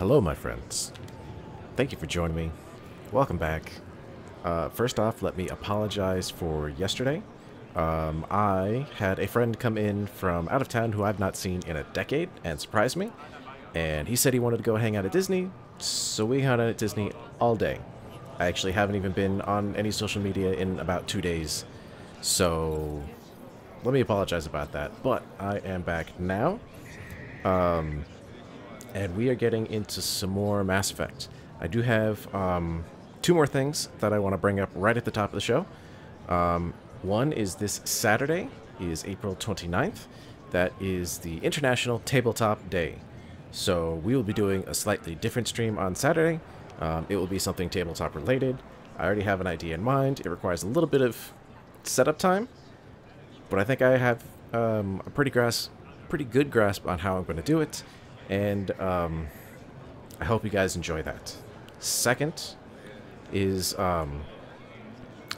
Hello, my friends. Thank you for joining me. Welcome back. First off, let me apologize for yesterday. I had a friend come in from out of town who I've not seen in a decade and surprised me. And he said he wanted to go hang out at Disney, so we hung out at Disney all day. I actually haven't even been on any social media in about 2 days, so let me apologize about that. But I am back now. And we are getting into some more Mass Effect. I do have two more things that I want to bring up right at the top of the show. One is this Saturday, is April 29th. That is the International Tabletop Day. So we will be doing a slightly different stream on Saturday. It will be something tabletop related. I already have an idea in mind. It requires a little bit of setup time, but I think I have a pretty good grasp on how I'm going to do it. And I hope you guys enjoy that. Second is I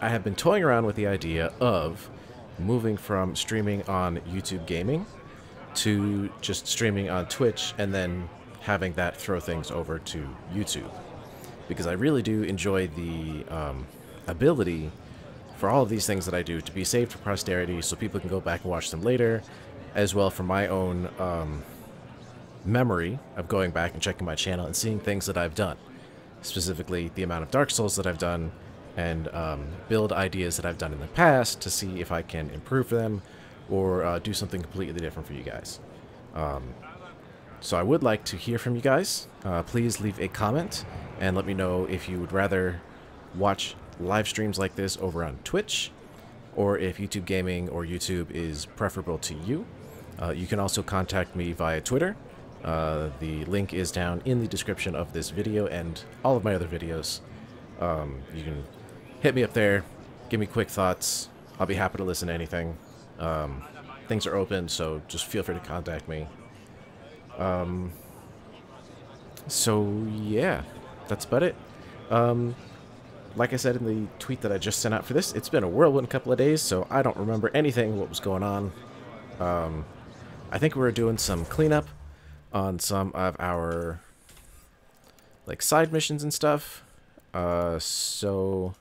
have been toying around with the idea of moving from streaming on YouTube Gaming to just streaming on Twitch and then having that throw things over to YouTube. Because I really do enjoy the ability for all of these things that I do to be saved for posterity so people can go back and watch them later, as well for my own memory of going back and checking my channel and seeing things that I've done. Specifically, the amount of Dark Souls that I've done, and build ideas that I've done in the past to see if I can improve them or do something completely different for you guys. So I would like to hear from you guys. Please leave a comment and let me know if you would rather watch live streams like this over on Twitch, or if YouTube Gaming or YouTube is preferable to you. You can also contact me via Twitter. The link is down in the description of this video and all of my other videos. You can hit me up there, give me quick thoughts. I'll be happy to listen to anything. Things are open, so just feel free to contact me. So yeah, that's about it. Like I said in the tweet that I just sent out for this, it's been a whirlwind couple of days, so I don't remember anything what was going on. I think we were doing some cleanup on some of our like side missions and stuff. VidCon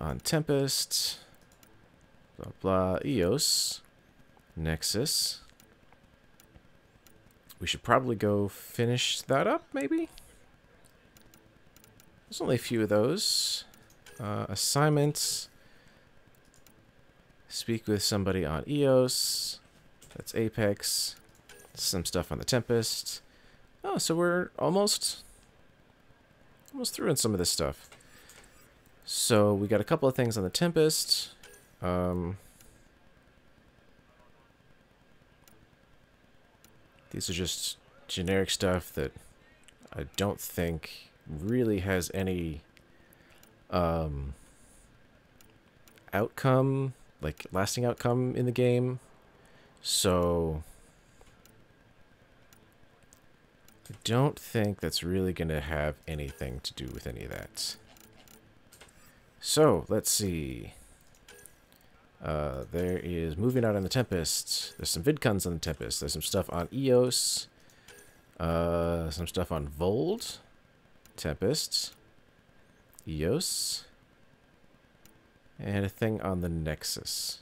on Tempest, blah blah, EOS, Nexus. We should probably go finish that up, maybe? There's only a few of those. Assignments. Speak with somebody on EOS. That's Apex. Some stuff on the Tempest. Oh, so we're almost through in some of this stuff. So we got a couple of things on the Tempest. These are just generic stuff that I don't think really has any outcome, like lasting outcome in the game. So I don't think that's really going to have anything to do with any of that. So let's see. There is moving out on the Tempest. There's some VidCons on the Tempest. There's some stuff on EOS. Some stuff on Vold. Tempest. EOS. And a thing on the Nexus.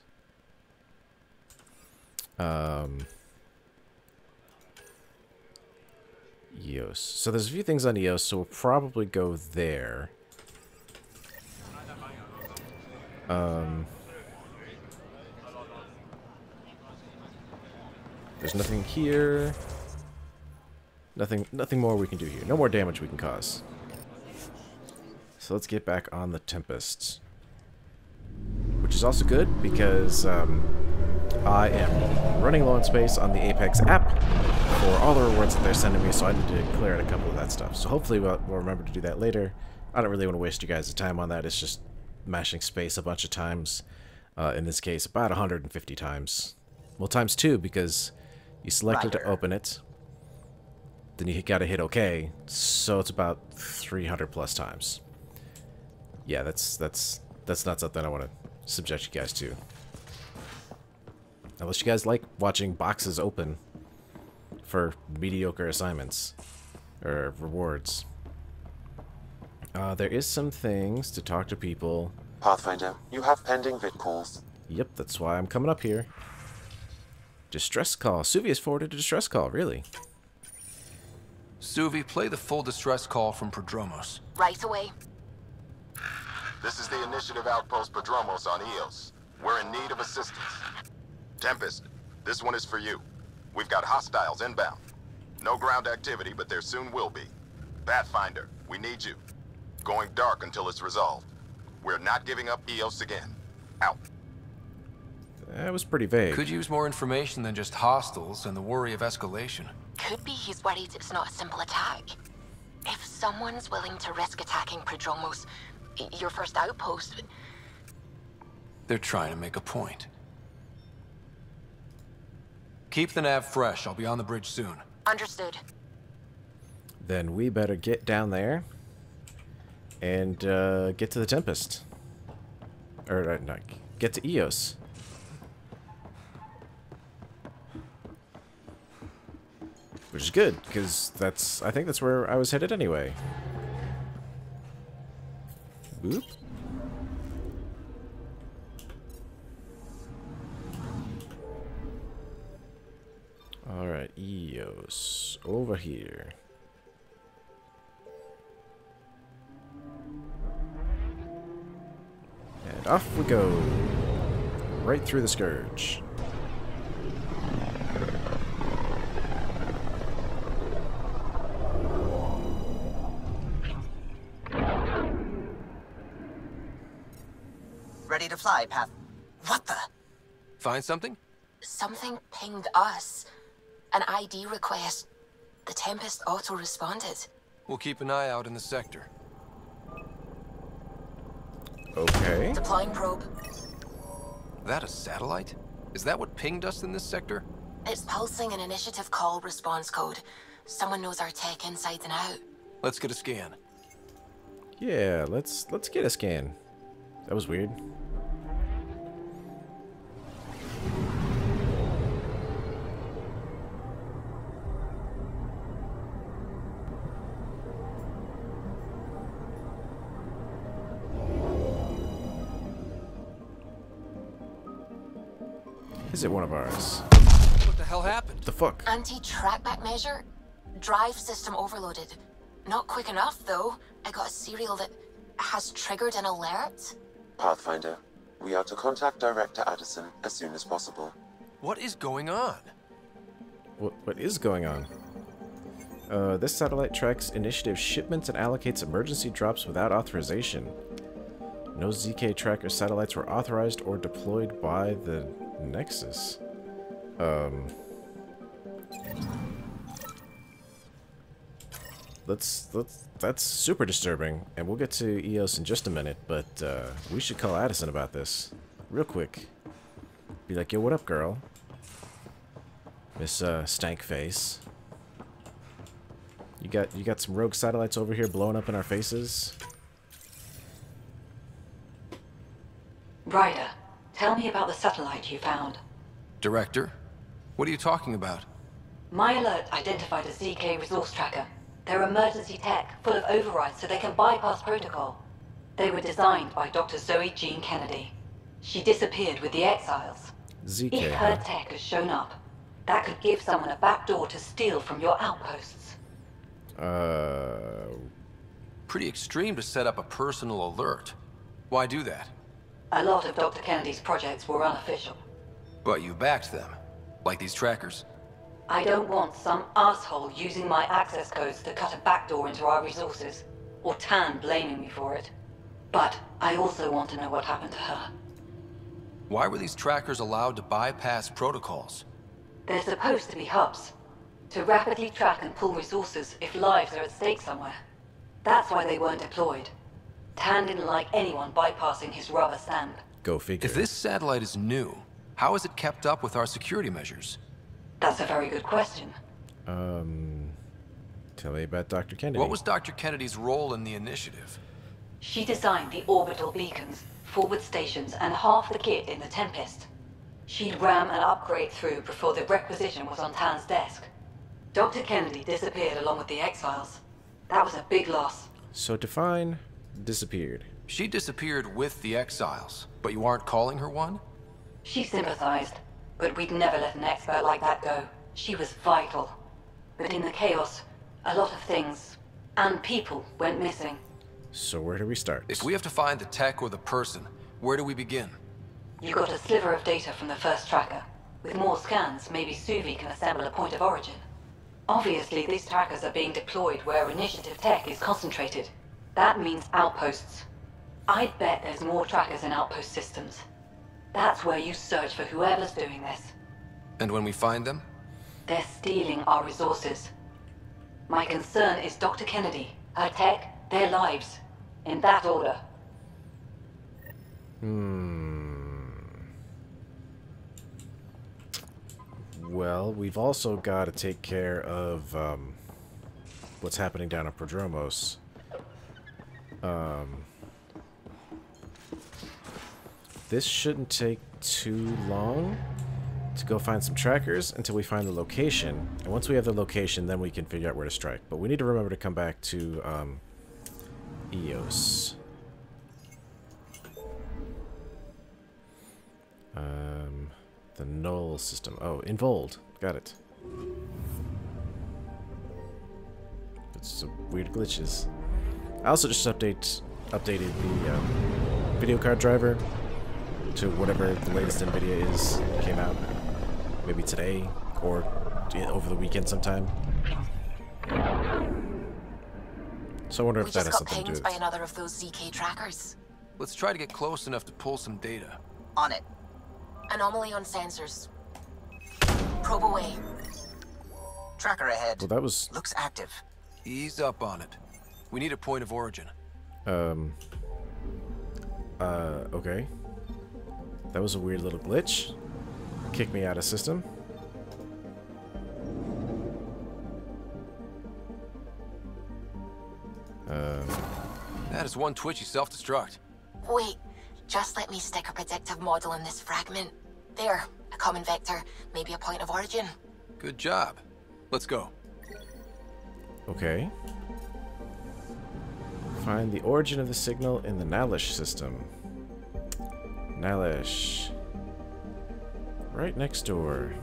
EOS. So there's a few things on EOS, so we'll probably go there. There's nothing here. Nothing more we can do here. No more damage we can cause. So let's get back on the Tempest. Which is also good because I am running low on space on the Apex app for all the rewards that they're sending me, so I need to clear out a couple of that stuff. So hopefully we'll remember to do that later. I don't really want to waste you guys' time on that. It's just mashing space a bunch of times. In this case, about 150 times. Well, times 2 because you selected to open it. Then you gotta hit OK, so it's about 300 plus times. Yeah, that's not something I want to subject you guys to. Unless you guys like watching boxes open for mediocre assignments. Or rewards. There is some things to talk to people. Pathfinder, you have pending vid calls. Yep, that's why I'm coming up here. Distress call. Suvi has forwarded a distress call, really? Suvi, play the full distress call from Prodromos. Right away. This is the Initiative Outpost Prodromos on Eos. We're in need of assistance. Tempest, this one is for you. We've got hostiles inbound. No ground activity, but there soon will be. Pathfinder, we need you. Going dark until it's resolved. We're not giving up Eos again. Out. That was pretty vague. Could use more information than just hostiles and the worry of escalation. Could be he's worried it's not a simple attack. If someone's willing to risk attacking Prodromos, your first outpost... They're trying to make a point. Keep the nav fresh. I'll be on the bridge soon. Understood. Then we better get down there and get to the Tempest. Or, no, get to Eos. Which is good, because I think that's where I was headed anyway. Boop. Alright, Eos. Over here. And off we go. Right through the Scourge. Ready to fly, Path. What the? Find something? Something pinged us. An ID request. The Tempest auto-responded. We'll keep an eye out in the sector. Okay. Deploying probe. That a satellite? Is that what pinged us in this sector? It's pulsing an initiative call response code. Someone knows our tech inside and out. Let's get a scan. Yeah, let's get a scan. That was weird. Is it one of ours? What the hell happened? The fuck? Anti-trackback measure? Drive system overloaded. Not quick enough, though. I got a serial that has triggered an alert. Pathfinder, we are to contact Director Addison as soon as possible. What is going on? What is going on? This satellite tracks initiative shipments and allocates emergency drops without authorization. No ZK tracker satellites were authorized or deployed by the Nexus. That's super disturbing, and we'll get to Eos in just a minute, but we should call Addison about this real quick. Be like, yo, what up, girl? Miss Stank Face. You got some rogue satellites over here blowing up in our faces? Ryder, tell me about the satellite you found. Director? What are you talking about? My alert identified a ZK resource tracker. They're emergency tech, full of overrides so they can bypass protocol. They were designed by Dr. Zoe Jean Kennedy. She disappeared with the Exiles. ZK, If her tech has shown up, that could give someone a backdoor to steal from your outposts. Pretty extreme to set up a personal alert. Why do that? A lot of Dr. Kennedy's projects were unofficial. But you backed them. Like these trackers. I don't want some asshole using my access codes to cut a backdoor into our resources, or Tan blaming me for it. But I also want to know what happened to her. Why were these trackers allowed to bypass protocols? They're supposed to be hubs, to rapidly track and pull resources if lives are at stake somewhere. That's why they weren't deployed. Tan didn't like anyone bypassing his rubber stamp. Go figure. If this satellite is new, how is it kept up with our security measures? That's a very good question. Tell me about Dr. Kennedy. What was Dr. Kennedy's role in the initiative? She designed the orbital beacons, forward stations, and half the kit in the Tempest. She'd ram an upgrade through before the requisition was on Tan's desk. Dr. Kennedy disappeared along with the exiles. That was a big loss. So define disappeared. She disappeared with the exiles, but you aren't calling her one? She sympathized, but we'd never let an expert like that go. She was vital. But in the chaos, a lot of things, and people, went missing. So where do we start? If we have to find the tech or the person, where do we begin? You got a sliver of data from the first tracker. With more scans, maybe Suvi can assemble a point of origin. Obviously, these trackers are being deployed where Initiative tech is concentrated. That means outposts. I'd bet there's more trackers in outpost systems. That's where you search for whoever's doing this. And when we find them? They're stealing our resources. My concern is Dr. Kennedy, her tech, their lives. In that order. Well, we've also got to take care of what's happening down at Prodromos. This shouldn't take too long to go find some trackers until we find the location. And once we have the location, then we can figure out where to strike. But we need to remember to come back to EOS. The null system. Oh, Involved. Got it. It's some weird glitches. I also just updated the video card driver to whatever the latest NVIDIA is. Came out maybe today or over the weekend sometime. So I wonder if that has something to do with We just got pinged by it. another of those ZK trackers. Let's try to get close enough to pull some data. On it. Anomaly on sensors. Probe away. Tracker ahead. Well, that was Looks active. Ease up on it. We need a point of origin. okay. That was a weird little glitch. Kicked me out of system. That is one twitchy self-destruct. Wait, just let me stick a predictive model in this fragment. There, a common vector, maybe a point of origin. Good job. Let's go. Okay. Find the origin of the signal in the Nalish system. Nalish. Right next door.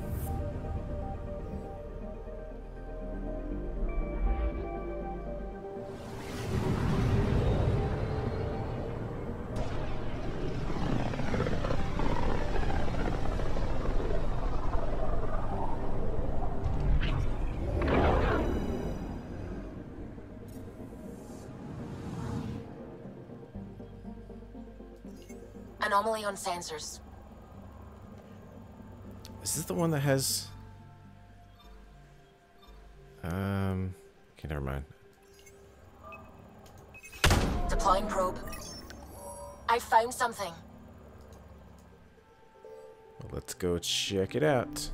Anomaly on sensors. Is this the one that has... Okay, never mind. Deploying probe. I found something. Well, let's go check it out.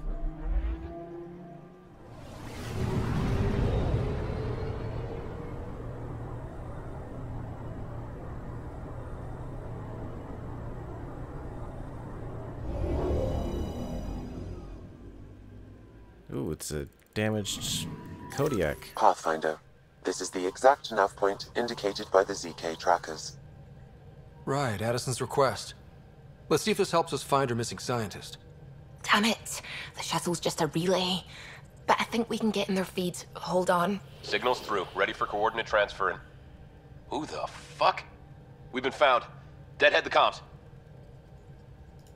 Ooh, it's a damaged Kodiak. Pathfinder, this is the exact nav point indicated by the ZK trackers. Right, Addison's request. Let's see if this helps us find her missing scientist. Damn it. The shuttle's just a relay. But I think we can get in their feed. Hold on. Signal's through. Ready for coordinate transferring. Who the fuck? We've been found. Deadhead the comms.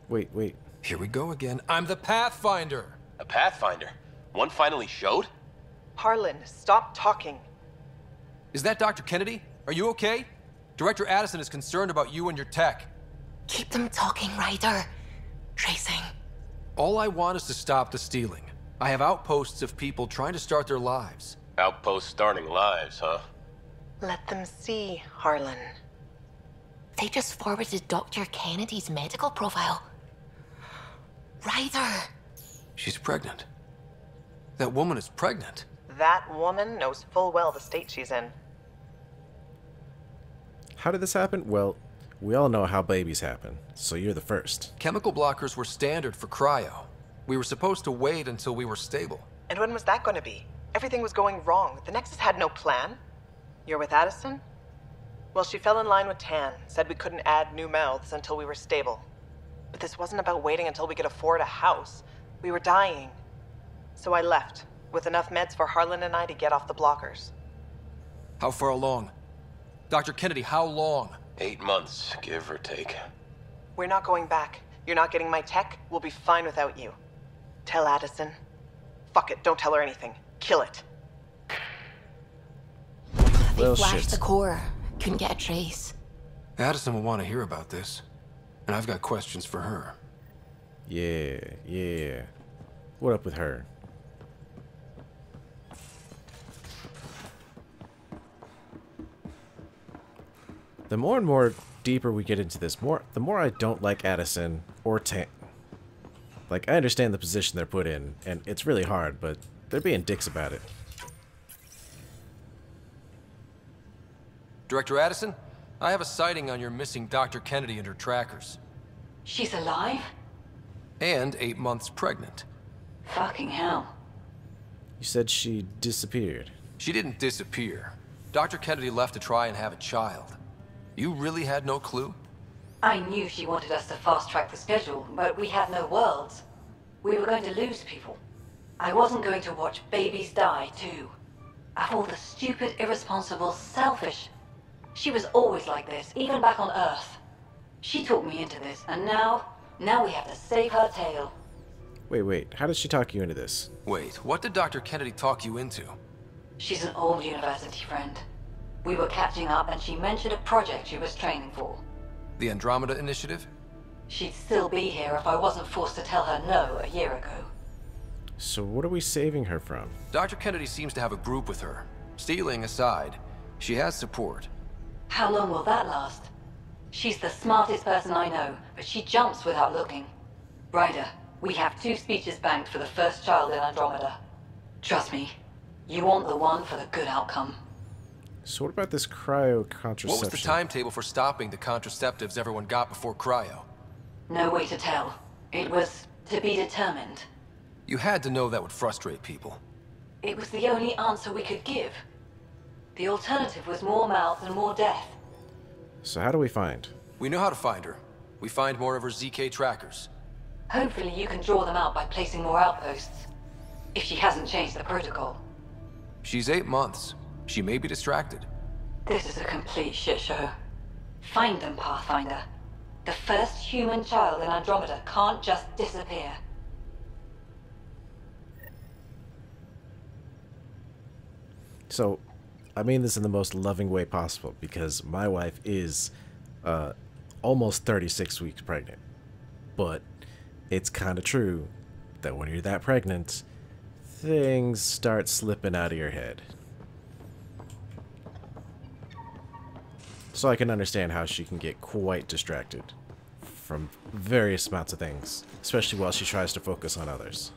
Wait, wait. Here we go again. I'm the Pathfinder! A Pathfinder? One finally showed? Harlan, stop talking. Is that Dr. Kennedy? Are you okay? Director Addison is concerned about you and your tech. Keep them talking, Ryder. Tracing. All I want is to stop the stealing. I have outposts of people trying to start their lives. Outpost starting lives, huh? Let them see, Harlan. They just forwarded Dr. Kennedy's medical profile. Ryder. She's pregnant. That woman is pregnant. That woman knows full well the state she's in. How did this happen? Well, we all know how babies happen, so you're the first. Chemical blockers were standard for cryo. We were supposed to wait until we were stable. And when was that going to be? Everything was going wrong. The Nexus had no plan. You're with Addison? Well, she fell in line with Tan, said we couldn't add new mouths until we were stable. But this wasn't about waiting until we could afford a house. We were dying. So I left, with enough meds for Harlan and I to get off the blockers. How far along? Dr. Kennedy, how long? 8 months, give or take. We're not going back. You're not getting my tech. We'll be fine without you. Tell Addison. Fuck it, don't tell her anything. Kill it. They Well, flashed shit. the core. Couldn't get a trace. Addison will want to hear about this. And I've got questions for her. Yeah. What up with her? The more and more deeper we get into this, the more I don't like Addison or Tan. Like, I understand the position they're put in, and it's really hard, but they're being dicks about it. Director Addison, I have a sighting on your missing Dr. Kennedy and her trackers. She's alive? And 8 months pregnant. Fucking hell. You said she disappeared. She didn't disappear. Dr. Kennedy left to try and have a child. You really had no clue? I knew she wanted us to fast-track the schedule, but we had no worlds. We were going to lose people. I wasn't going to watch babies die, too. Of all the stupid, irresponsible, selfish... She was always like this, even back on Earth. She talked me into this, and now we have to save her tail. Wait, how did she talk you into this? Wait, what did Dr. Kennedy talk you into? She's an old university friend. We were catching up, and she mentioned a project she was training for. The Andromeda Initiative? She'd still be here if I wasn't forced to tell her no a year ago. So what are we saving her from? Dr. Kennedy seems to have a group with her. Stealing aside, she has support. How long will that last? She's the smartest person I know, but she jumps without looking. Ryder, we have 2 speeches banked for the first child in Andromeda. Trust me, you want the one for the good outcome. So what about this cryo contraception? What was the timetable for stopping the contraceptives everyone got before cryo? No way to tell. It was to be determined. You had to know that would frustrate people. It was the only answer we could give. The alternative was more mouths and more death. So how do we find? We know how to find her. We find more of her ZK trackers. Hopefully you can draw them out by placing more outposts. If she hasn't changed the protocol. She's 8 months. She may be distracted. This is a complete shit show. Find them, Pathfinder. The first human child in Andromeda can't just disappear. So, I mean this in the most loving way possible, because my wife is almost 36 weeks pregnant. But it's kind of true that when you're that pregnant, things start slipping out of your head. So I can understand how she can get quite distracted from various amounts of things, especially while she tries to focus on others.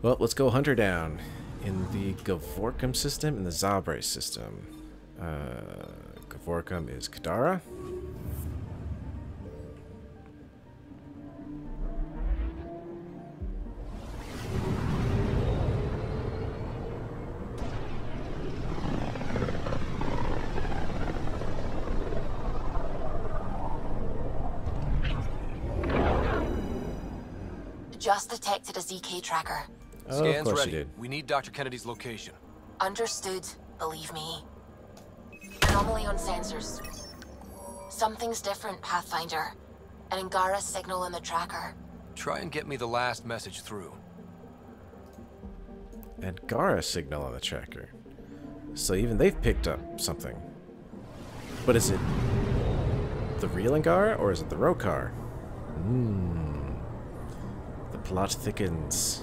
Well, let's go hunt her down in the Gavorkum system and the Zabre system. Gavorkum is Kadara. Just detected a ZK tracker. Oh, of Scans course ready. you did. We need Dr. Kennedy's location. Understood, believe me. Anomaly on sensors. Something's different, Pathfinder. An Angara signal in the tracker. Try and get me the last message through. Angara signal on the tracker. So even they've picked up something. But is it the real Angara or is it the Rokar? The plot thickens.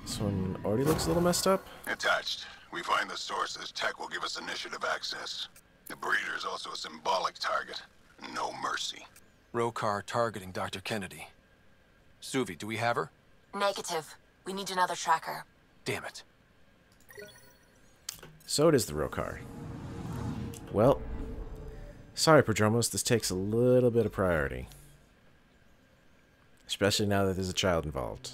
This one already looks a little messed up. Attached. We find the sources. Tech will give us initiative access. The breeder is also a symbolic target. No mercy. Rokar targeting Dr. Kennedy. Suvi, do we have her? Negative. We need another tracker. Damn it. So it is the Rokar. Well, sorry, Prodromos, this takes a little bit of priority. Especially now that there's a child involved.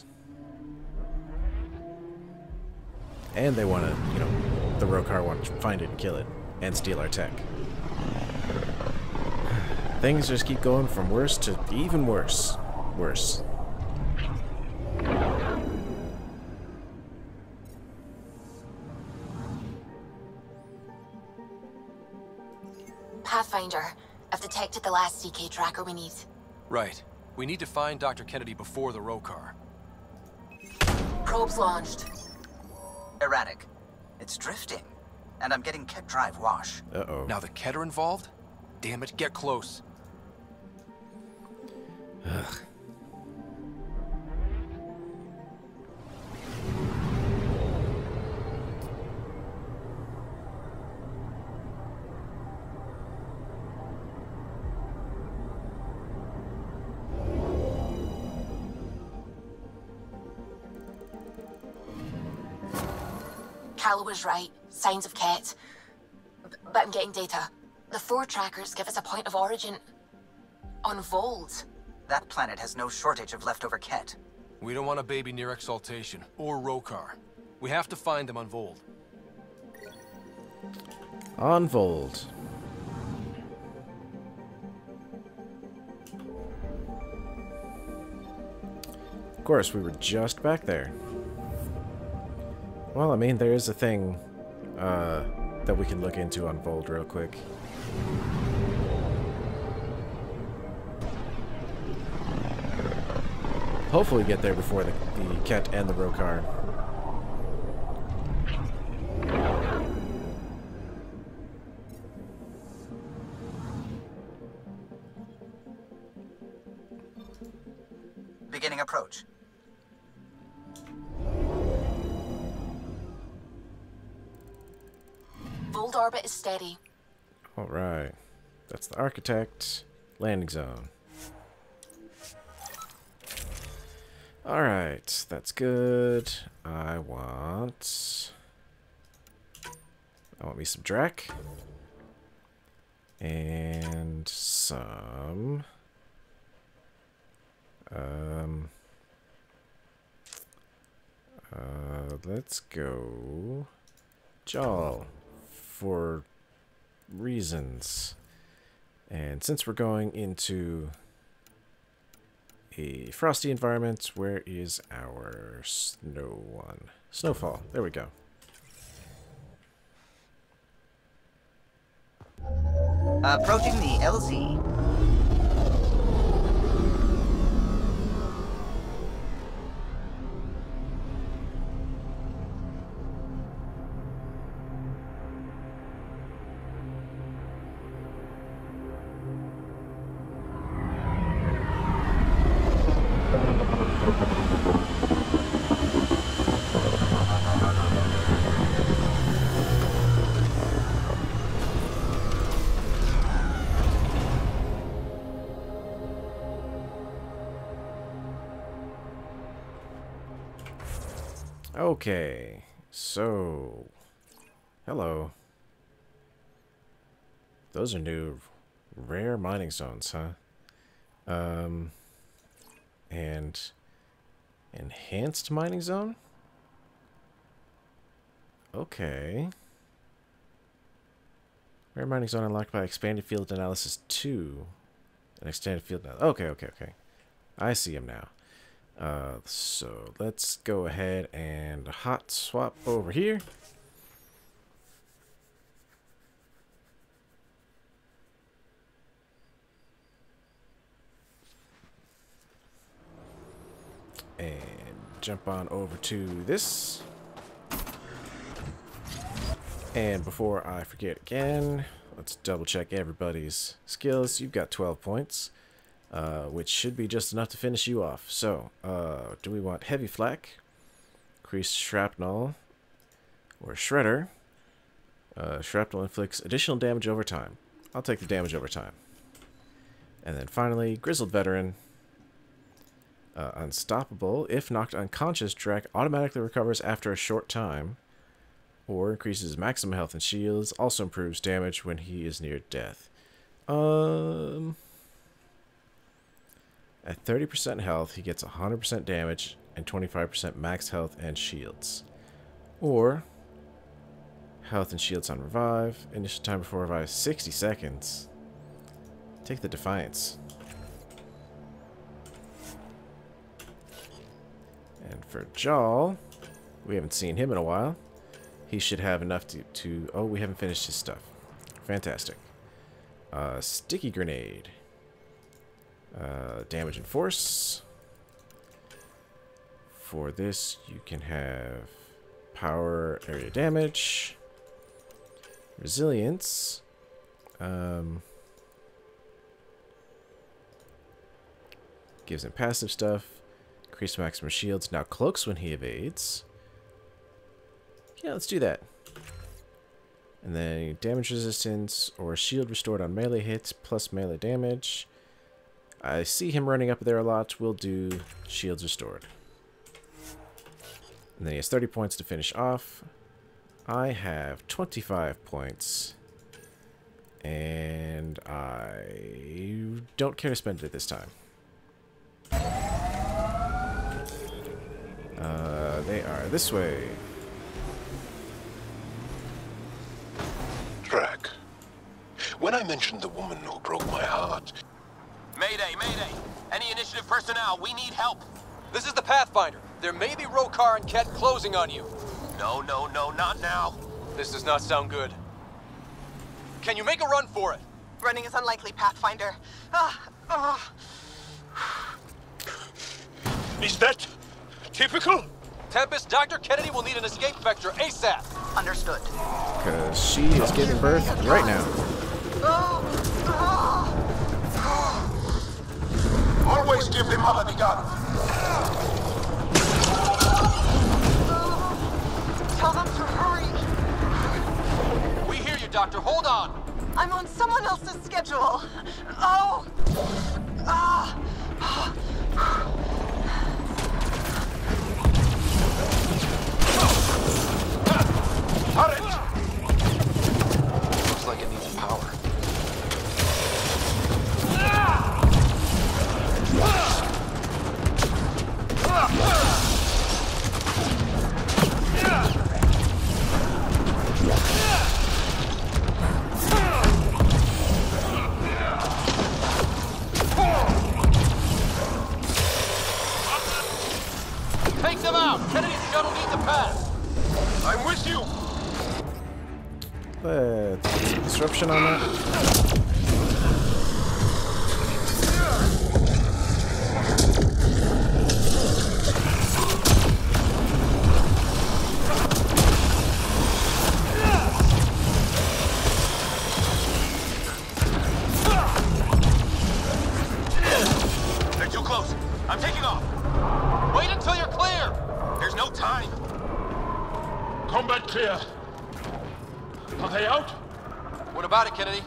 And they want to, you know, the Rokar want to find it and kill it. And steal our tech. Things just keep going from worse to even worse. Worse. Pathfinder, I've detected the last CK tracker we need. Right. We need to find Dr. Kennedy before the Rokar. Probes launched. Erratic. It's drifting. And I'm getting Ket drive wash. Uh-oh. Now the Ket are involved? Damn it, get close. Ugh. Calla was right. Signs of Ket. But I'm getting data. The 4 trackers give us a point of origin on Vold. That planet has no shortage of leftover Ket. We don't want a baby near Exaltation, or Rokar. We have to find them on Vold. On Vold. Of course, we were just back there. Well, I mean, there is a thing that we can look into on Vold real quick. Hopefully get there before the Ket and the Rokar. Beginning approach. Vold orbit is steady. Alright. That's the Architect. Landing zone. Alright, that's good. I want me some Drac. And some let's go Jal for reasons. And since we're going into a frosty environment, where is our snow one? Snowfall. There we go. Approaching the LZ. Okay, so hello. Those are new rare mining zones, huh? And enhanced mining zone? Okay. Rare mining zone unlocked by expanded field analysis 2. An extended field analysis. Okay. I see him now. So let's go ahead and hot swap over here. And jump on over to this. And before I forget again, let's double check everybody's skills. You've got 12 points. Which should be just enough to finish you off. So, do we want heavy flak, increased shrapnel, or shredder? Shrapnel inflicts additional damage over time. I'll take the damage over time. And then finally, grizzled veteran. Unstoppable. If knocked unconscious, Drac automatically recovers after a short time. Or increases maximum health and shields. Also improves damage when he is near death. At 30% health, he gets 100% damage and 25% max health and shields. Or health and shields on revive. Initial time before revive 60 seconds. Take the Defiance. And for Jaal, we haven't seen him in a while. He should have enough to oh, we haven't finished his stuff. Fantastic. Sticky Grenade. Damage and force. For this, you can have power, area damage, resilience. Gives him passive stuff. Increase maximum shields. Now cloaks when he evades. Yeah, let's do that. And then damage resistance or shield restored on melee hits plus melee damage. I see him running up there a lot. We'll do shields restored. And then he has 30 points to finish off. I have 25 points. And I don't care to spend it this time. They are this way. Drac, when I mentioned the woman who broke my heart... Mayday, mayday! Any initiative personnel, we need help! This is the Pathfinder. There may be Rokar and Ket closing on you. No, no, no, not now. This does not sound good. Can you make a run for it? Running is unlikely, Pathfinder. Is that typical? Tempest, Dr. Kennedy will need an escape vector ASAP. Understood. Because she is giving birth right now. Always give the mother the gun. Tell them to hurry. We hear you, Doctor. Hold on. I'm on someone else's schedule. Looks like it needs power. Take them out! Kennedy's shuttle needs a pass! I'm with you. Let's get disruption on that. They're too close. I'm taking off. Wait until you're clear. There's no time. Combat clear. Are they out? What about it, Kennedy?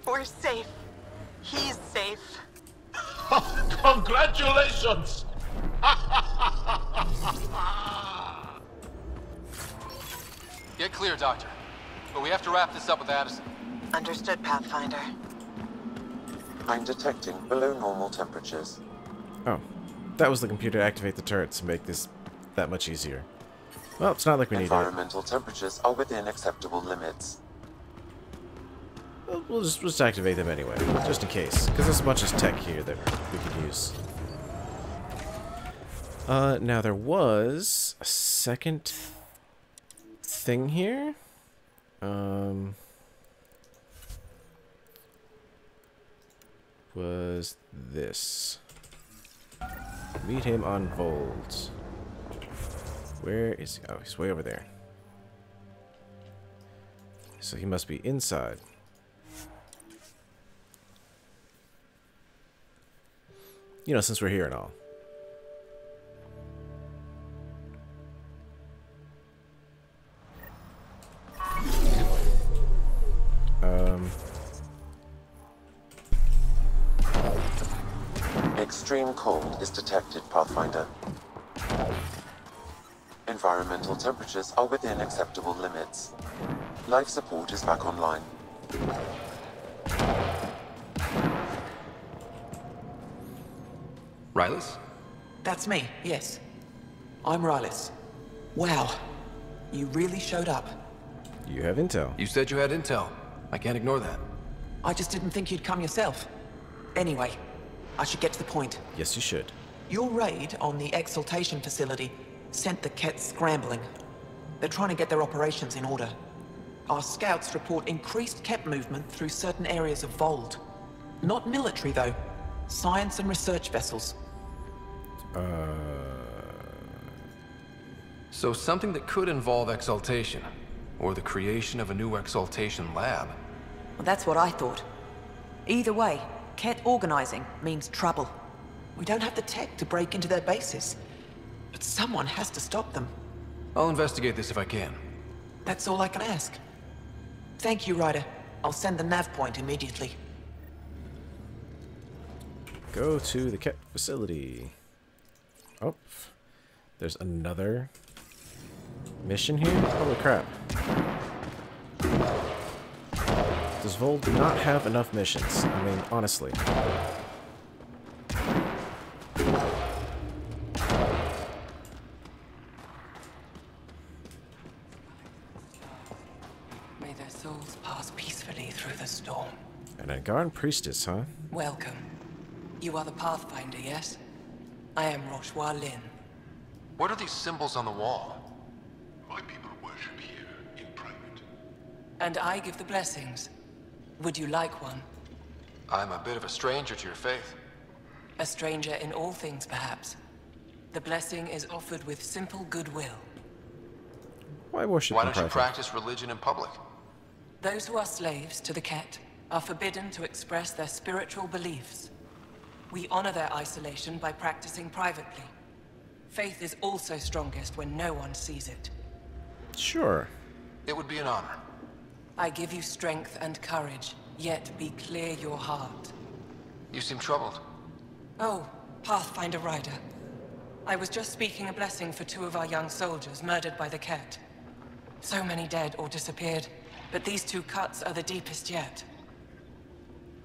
We're safe. He's safe. Congratulations! Get clear, Doctor. But we have to wrap this up with Addison. Understood, Pathfinder. I'm detecting below normal temperatures. Oh, that was the computer to activate the turrets to make this that much easier. Well, it's not like we need it. Environmental temperatures are within acceptable limits. We'll just activate them anyway, just in case, because there's a bunch of tech here that we could use. Now there was a second thing here. Was this. Meet him on Vold. Where is he? Oh, he's way over there. So he must be inside. You know, since we're here and all. Extreme cold is detected, Pathfinder. Environmental temperatures are within acceptable limits. Life support is back online. Rylas? That's me, yes. I'm Rylas. Wow. You really showed up. You have intel. You said you had intel. I can't ignore that. I just didn't think you'd come yourself. Anyway, I should get to the point. Yes, you should. Your raid on the exaltation facility sent the Kett scrambling. They're trying to get their operations in order. Our scouts report increased Kett movement through certain areas of Vold. Not military, though. Science and research vessels. So something that could involve exaltation, or the creation of a new exaltation lab. Well, that's what I thought. Either way, Kett organizing means trouble. We don't have the tech to break into their bases. But someone has to stop them. I'll investigate this if I can. That's all I can ask. Thank you, Ryder. I'll send the nav point immediately. Go to the Kett facility. Oh, there's another mission here? Holy crap. Does Vold not have enough missions? I mean, honestly. May their souls pass peacefully through the storm. An Angaran priestess, huh? Welcome. You are the Pathfinder, yes? I am Roshua Lin. What are these symbols on the wall? My people worship here in private. And I give the blessings. Would you like one? I'm a bit of a stranger to your faith. A stranger in all things, perhaps. The blessing is offered with simple goodwill. Why worship Why in don't you private? practice religion in public? Those who are slaves to the Kett are forbidden to express their spiritual beliefs. We honor their isolation by practicing privately. Faith is also strongest when no one sees it. Sure. It would be an honor. I give you strength and courage, yet be clear your heart. You seem troubled. Oh, Pathfinder Ryder. I was just speaking a blessing for 2 of our young soldiers murdered by the Kett. So many dead or disappeared, but these 2 cuts are the deepest yet.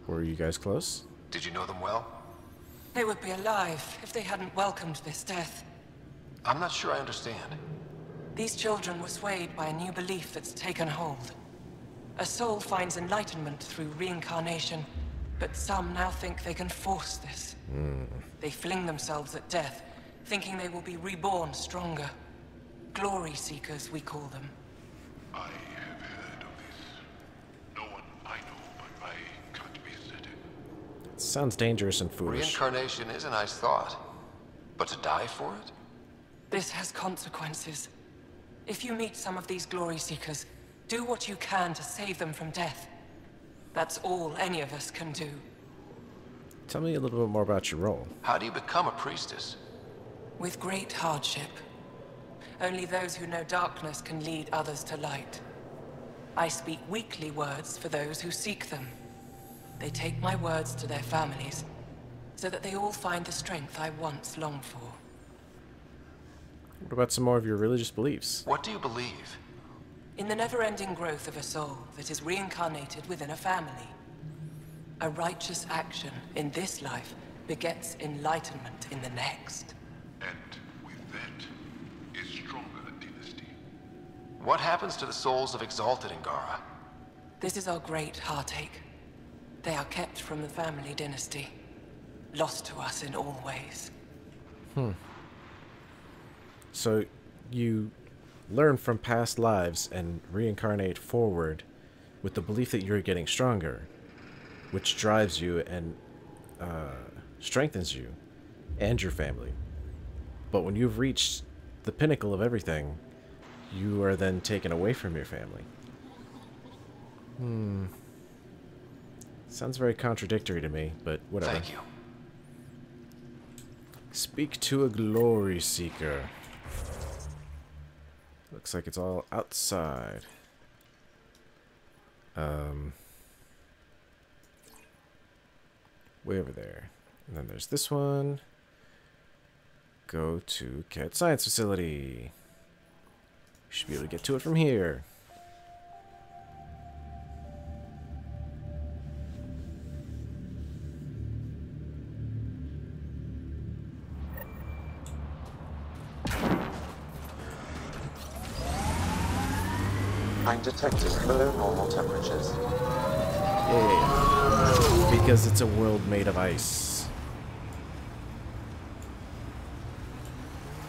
Were you guys close? Did you know them well? They would be alive if they hadn't welcomed this death. I'm not sure I understand. These children were swayed by a new belief that's taken hold. A soul finds enlightenment through reincarnation, but some now think they can force this. They fling themselves at death, thinking they will be reborn stronger. Glory seekers, we call them. I have heard of this. No one I know but my can't be certain. Sounds dangerous and foolish. Reincarnation is a nice thought. But to die for it? This has consequences. If you meet some of these glory seekers, do what you can to save them from death. That's all any of us can do. Tell me a little bit more about your role. How do you become a priestess? With great hardship. Only those who know darkness can lead others to light. I speak weekly words for those who seek them. They take my words to their families, so that they all find the strength I once longed for. What about some more of your religious beliefs? What do you believe? In the never-ending growth of a soul that is reincarnated within a family. A righteous action in this life begets enlightenment in the next. And with that is stronger dynasty. What happens to the souls of exalted Angara? This is our great heartache. They are kept from the family dynasty. Lost to us in all ways. So, you learn from past lives and reincarnate forward with the belief that you're getting stronger, which drives you and strengthens you and your family. But when you've reached the pinnacle of everything, you are then taken away from your family. Sounds very contradictory to me, but whatever. Thank you. Speak to a glory seeker. Looks like it's all outside. Way over there. And then there's this one. Go to Cat Science Facility. You should be able to get to it from here. I'm detecting below normal temperatures. Yay. Because it's a world made of ice.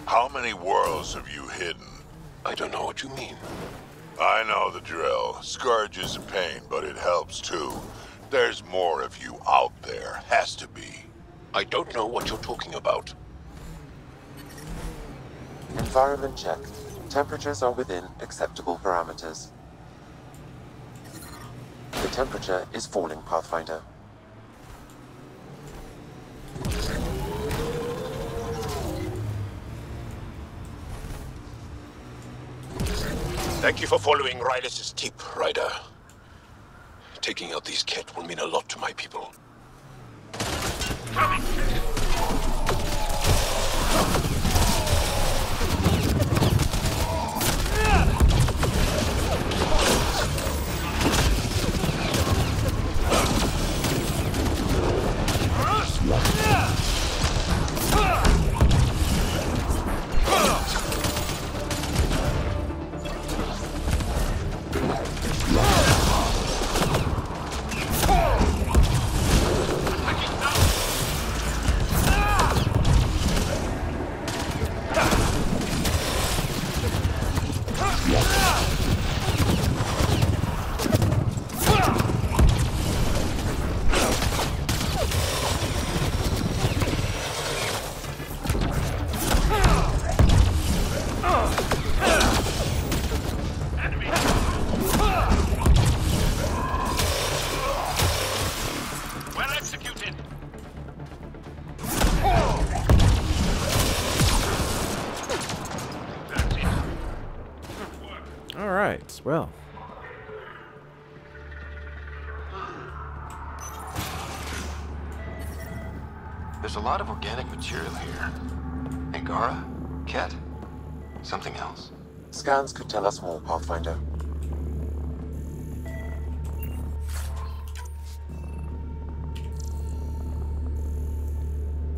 How many worlds have you hidden? I don't know what you mean. I know the drill. Scourge is a pain, but it helps too. There's more of you out there. Has to be. I don't know what you're talking about. Environment check. Temperatures are within acceptable parameters. The temperature is falling, Pathfinder. Thank you for following Ryder's tip, Ryder. Taking out these Ket will mean a lot to my people. Well, there's a lot of organic material here. Angara? Ket? Something else? Scans could tell us more, Pathfinder.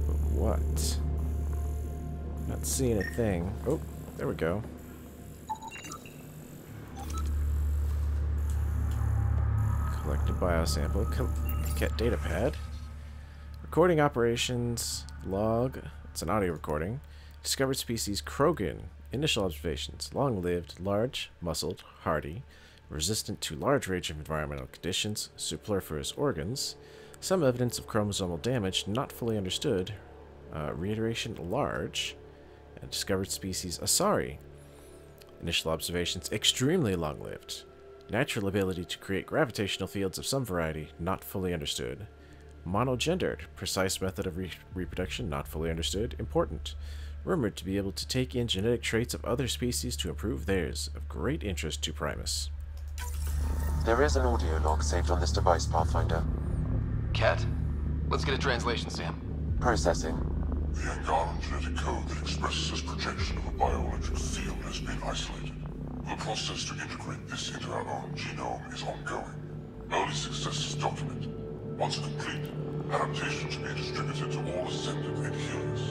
But what? Not seeing a thing. Oh, there we go. Collected biosample. Ket data pad. Recording operations. Log. It's an audio recording. Discovered species Krogan. Initial observations. Long-lived, large, muscled, hardy, resistant to large range of environmental conditions, superfluous organs. Some evidence of chromosomal damage not fully understood. Reiteration large. And discovered species Asari. Initial observations extremely long-lived. Natural ability to create gravitational fields of some variety, not fully understood. Monogendered, precise method of reproduction, not fully understood, important. Rumored to be able to take in genetic traits of other species to improve theirs, of great interest to Primus. There is an audio log saved on this device, Pathfinder. Ket? Let's get a translation, Sam. Processing. The Angaran genetic code that expresses this projection of a bioelectric field has been isolated. The process to integrate this into our own genome is ongoing. Early successes documented. Once complete, adaptations may be distributed to all ascendant adherents.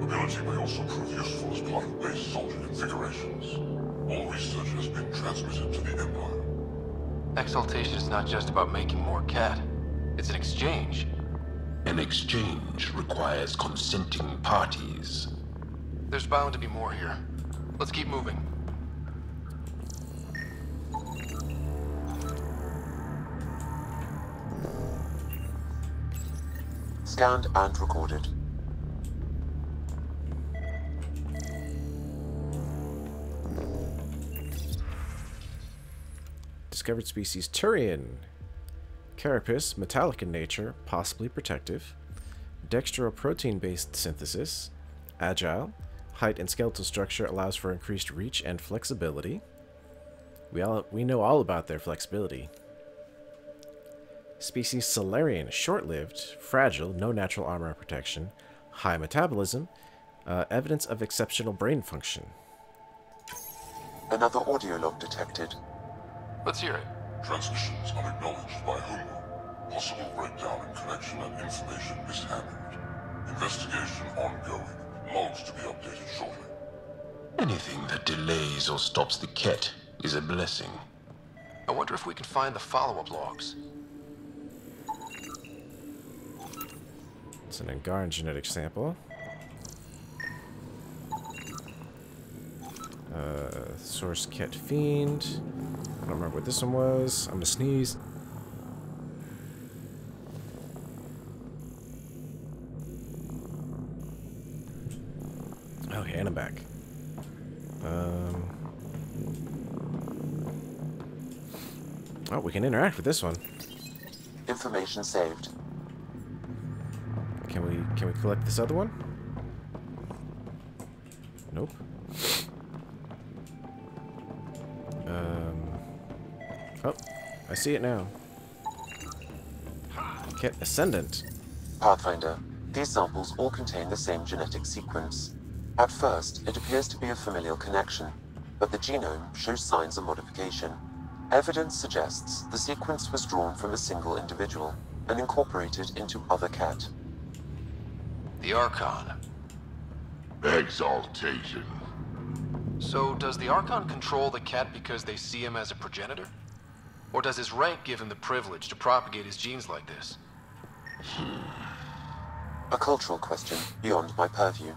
Ability may also prove useful as part of base soldier configurations. All research has been transmitted to the Empire. Exaltation is not just about making more Ket. It's an exchange. An exchange requires consenting parties. There's bound to be more here. Let's keep moving. Scanned and recorded. Discovered species Turian. Carapace, metallic in nature, possibly protective. Dextroprotein-based synthesis. Agile. Height and skeletal structure allows for increased reach and flexibility. We know all about their flexibility. Species Solarian, short-lived, fragile, no natural armor or protection, high metabolism, evidence of exceptional brain function. Another audio log detected. Let's hear it. Transmissions unacknowledged by Homo. Possible breakdown in connection and information mishandled. Investigation ongoing. Logs to be updated shortly. Anything that delays or stops the Ket is a blessing. I wonder if we can find the follow-up logs. It's an Angaran genetic sample. Source Ket Fiend. I don't remember what this one was. I'm gonna sneeze. Okay, and I'm back. Oh, we can interact with this one. Information saved. Can we collect this other one? Nope. Oh, I see it now. Ket Ascendant. Pathfinder, these samples all contain the same genetic sequence. At first, it appears to be a familial connection, but the genome shows signs of modification. Evidence suggests the sequence was drawn from a single individual and incorporated into other Ket. The Archon. Exaltation. So, does the Archon control the Ket because they see him as a progenitor? Or does his rank give him the privilege to propagate his genes like this? A cultural question beyond my purview.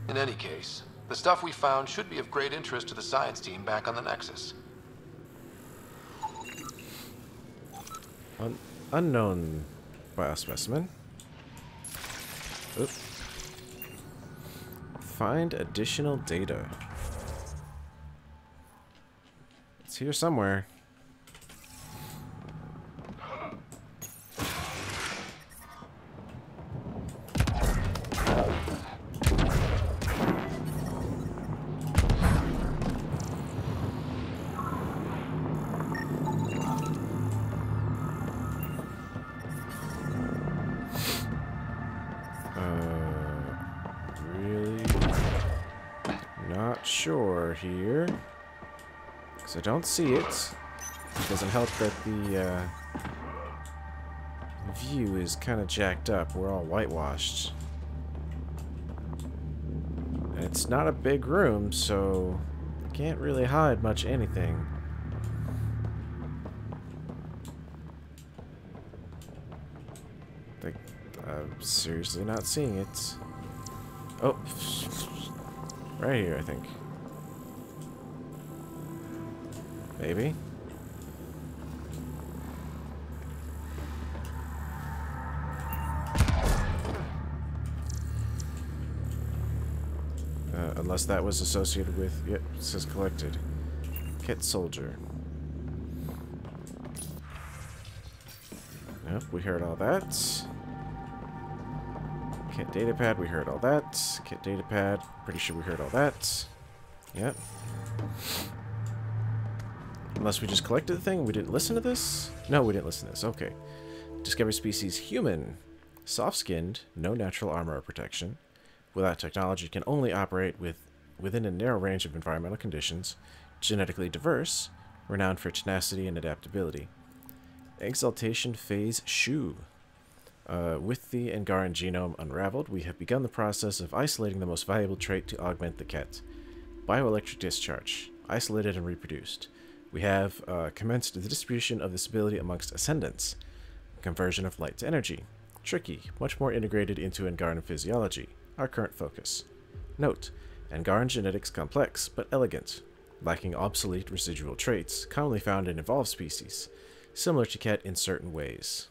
In any case, the stuff we found should be of great interest to the science team back on the Nexus. Unknown biospecimen. Oop. Find additional data. It's here somewhere. Sure here, because I don't see it. It doesn't help that the view is kind of jacked up. We're all whitewashed. And it's not a big room, so can't really hide much anything. I'm seriously not seeing it. Oh, right here, I think. Maybe. Unless that was associated with... Yep, it says collected. Ket Soldier. Yep, we heard all that. Ket Datapad, we heard all that. Ket Datapad, pretty sure we heard all that. Yep. Unless we just collected the thing, we didn't listen to this? No, we didn't listen to this, okay. Discovered species human. Soft-skinned, no natural armor or protection. Without technology, can only operate within a narrow range of environmental conditions. Genetically diverse, renowned for tenacity and adaptability. Exaltation Phase Shu. With the Angaran genome unraveled, we have begun the process of isolating the most valuable trait to augment the Ket. Bioelectric discharge. Isolated and reproduced. We have commenced the distribution of this ability amongst ascendants. Conversion of light to energy. Tricky, much more integrated into Angaran physiology. Our current focus. Note, Angaran genetics complex, but elegant. Lacking obsolete residual traits, commonly found in evolved species. Similar to Ket in certain ways.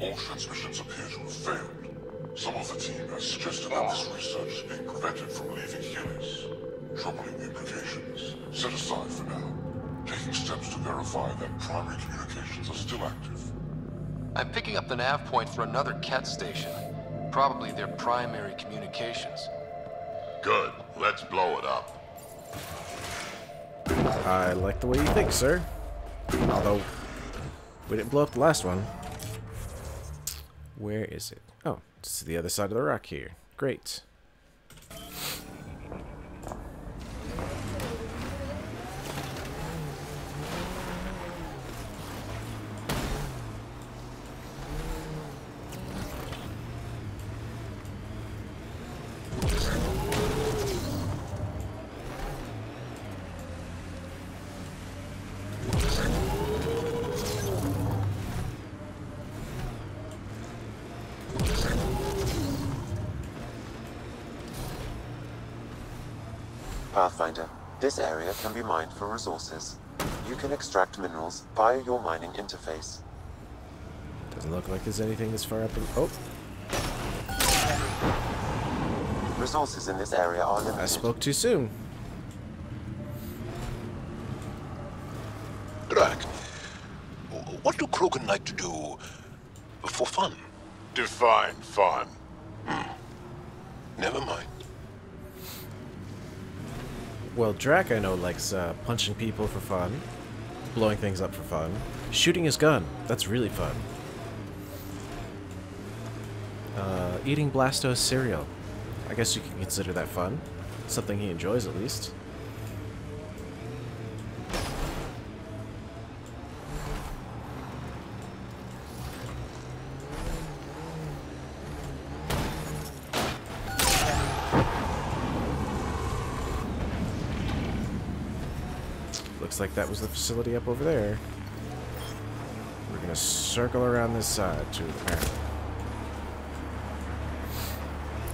All transmissions appear to have failed. Some of the team has suggested that this research is being prevented from leaving Helix. Troubling implications. Set aside for now. Taking steps to verify that primary communications are still active. I'm picking up the nav point for another Ket station. Probably their primary communications. Good. Let's blow it up. I like the way you think, sir. Although, We didn't blow up the last one. Where is it? Oh, it's the other side of the rock here. Great. Pathfinder, this area can be mined for resources. You can extract minerals via your mining interface. Doesn't look like there's anything this far up in... Oh! Resources in this area are limited. I spoke too soon. Drac, what do Krogan like to do for fun? Define fun. Never mind. Well, Drac, I know, likes punching people for fun, blowing things up for fun, shooting his gun. That's really fun. Eating Blastos cereal. I guess you can consider that fun. Something he enjoys, at least. Looks like that was the facility up over there. We're gonna circle around this side to apparently.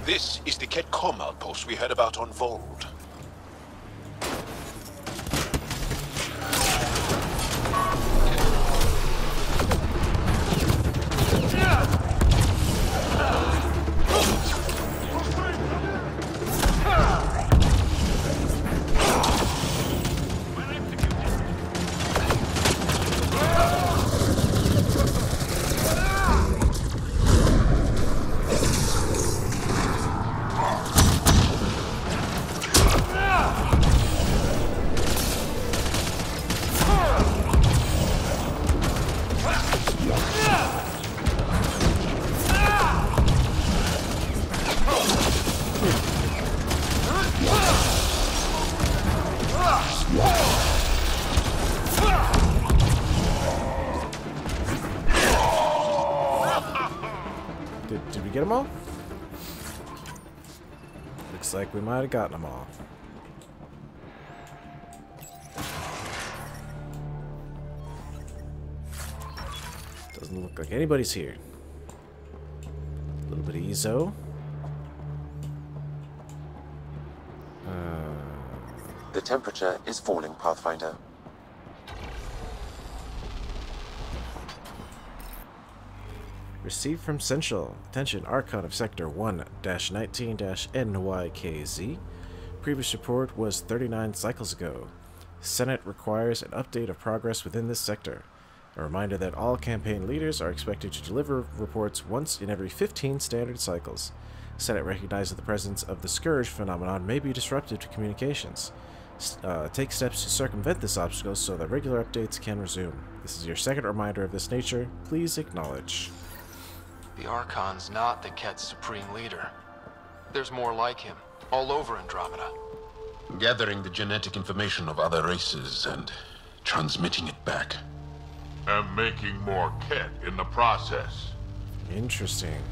This is the Ketcom outpost we heard about on Vold. Did we get them all? Looks like we might have gotten them all. Doesn't look like anybody's here. A little bit of Ezo. The temperature is falling, Pathfinder. Received from Central. Attention, Archon of Sector 1-19-NYKZ. Previous report was 39 cycles ago. Senate requires an update of progress within this sector. A reminder that all campaign leaders are expected to deliver reports once in every 15 standard cycles. Senate recognizes the presence of the Scourge phenomenon may be disruptive to communications. Take steps to circumvent this obstacle so that regular updates can resume. This is your second reminder of this nature. Please acknowledge. The Archon's not the Ket's supreme leader. There's more like him, all over Andromeda. Gathering the genetic information of other races and transmitting it back. And making more Ket in the process. Interesting.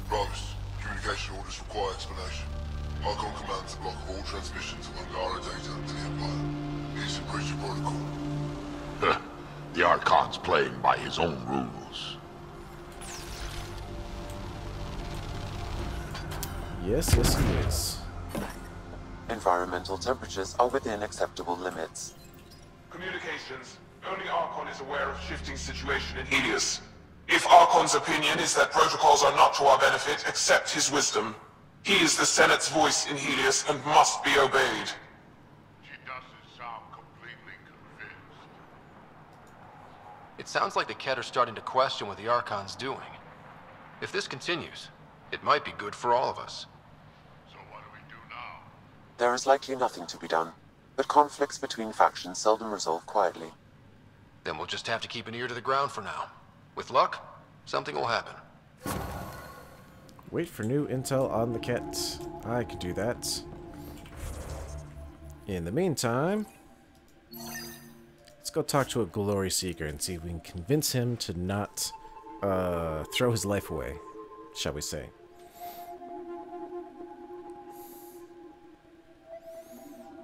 Rose, communication orders require explanation. Archon commands the block of all transmissions of Angara data to the Empire. He's in breach of protocol. The Archon's playing by his own rules. Yes, yes, he is. Environmental temperatures are within acceptable limits. Communications. Only Archon is aware of shifting situation in Helios. If Archon's opinion is that protocols are not to our benefit, accept his wisdom. He is the Senate's voice in Helios and must be obeyed. She doesn't sound completely convinced. It sounds like the Ket are starting to question what the Archon's doing. If this continues, it might be good for all of us. So what do we do now? There is likely nothing to be done, but conflicts between factions seldom resolve quietly. Then we'll just have to keep an ear to the ground for now. With luck, something will happen. Wait for new intel on the cat. I can do that. In the meantime, let's go talk to a Glory Seeker and see if we can convince him to not throw his life away, shall we say.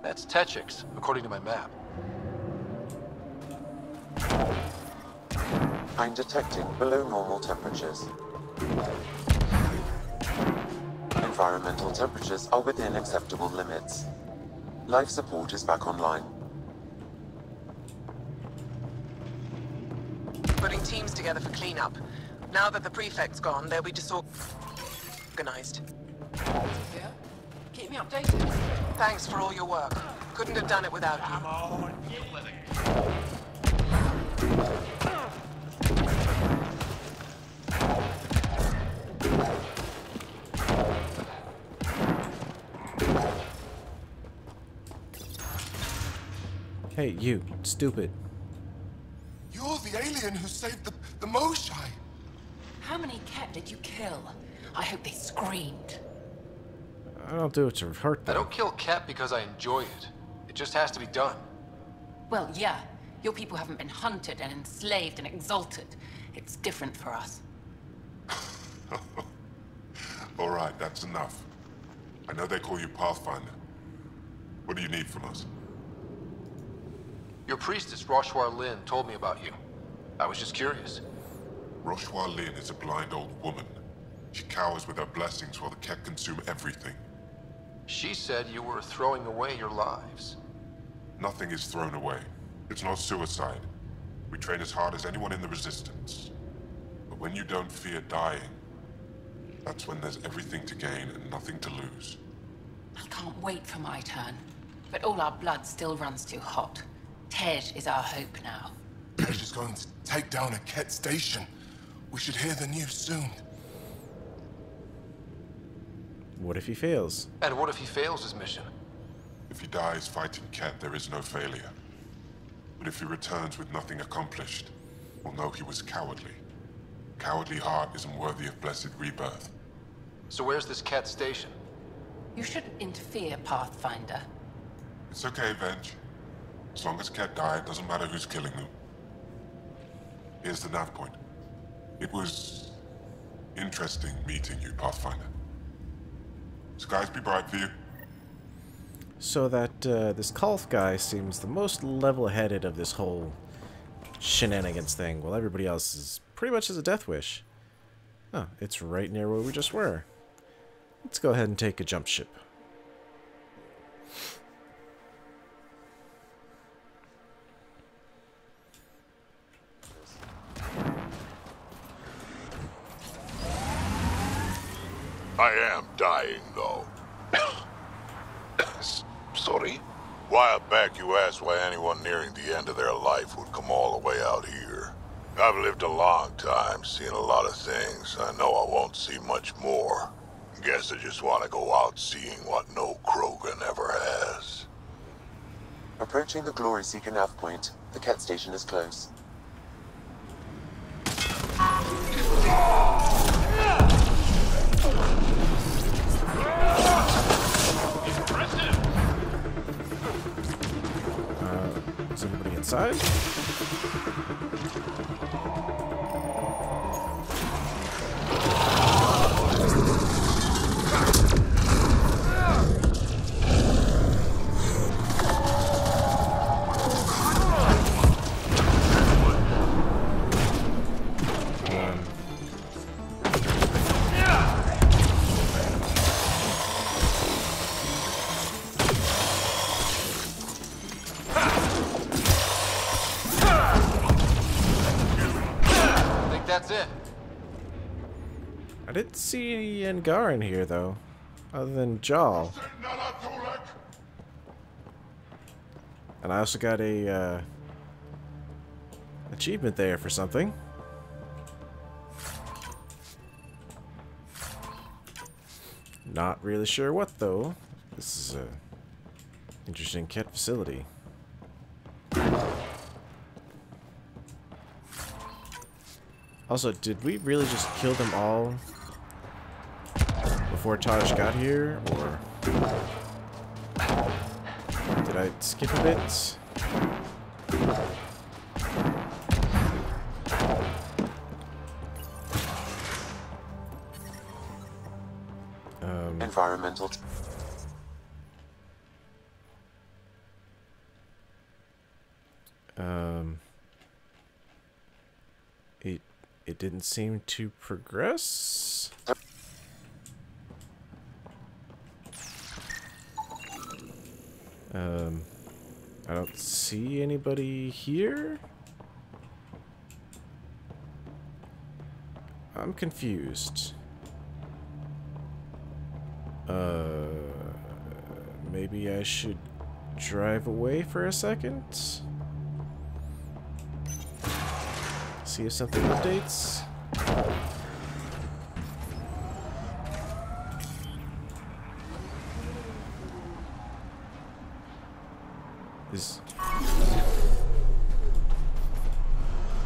That's Techix, according to my map. I'm detecting below normal temperatures. Environmental temperatures are within acceptable limits. Life support is back online. Putting teams together for cleanup. Now that the prefect's gone, they'll be disorganized. Yeah? Keep me updated. Thanks for all your work. Couldn't have done it without you. Come on, get with it. Hey, you, stupid. You're the alien who saved the Moshai. How many cat did you kill? I hope they screamed. I don't do it to hurt them. I don't kill cat because I enjoy it. It just has to be done. Well, yeah. Your people haven't been hunted and enslaved and exalted. It's different for us. All right, that's enough. I know they call you Pathfinder. What do you need from us? Your priestess, Roshwar Lin, told me about you. I was just curious. Roshwar Lin is a blind old woman. She cowers with her blessings while the Ket consume everything. She said you were throwing away your lives. Nothing is thrown away. It's not suicide. We train as hard as anyone in the Resistance. But when you don't fear dying, that's when there's everything to gain and nothing to lose. I can't wait for my turn. But all our blood still runs too hot. Tej is our hope now. Tej is going to take down a Ket station. We should hear the news soon. What if he fails? And what if he fails his mission? If he dies fighting Ket, there is no failure. But if he returns with nothing accomplished, we'll know he was cowardly. Cowardly heart isn't worthy of blessed rebirth. So where's this Ket station? You shouldn't interfere, Pathfinder. It's okay, Venge. As long as Ket died, it doesn't matter who's killing them. Here's the nav point. It was interesting meeting you, Pathfinder. Skies be bright for you. So that this Kolth guy seems the most level-headed of this whole shenanigans thing, while everybody else is pretty much as a death wish. Oh, it's right near where we just were. Let's go ahead and take a jump ship. I am dying, though. Sorry? A while back, you asked why anyone nearing the end of their life would come all the way out here. I've lived a long time, seen a lot of things. I know I won't see much more. Guess I just want to go out seeing what no Krogan ever has. Approaching the Glory Seeker nav point. The Ket station is close. Is anybody inside? That's it. I didn't see Yengar in here, though, other than Jaal. And I also got a achievement there for something. Not really sure what, though. This is a interesting Ket facility. Also, did we really just kill them all before Taj got here, or did I skip a bit? Environmental. It didn't seem to progress. I don't see anybody here. I'm confused. Maybe I should drive away for a second. See if something updates.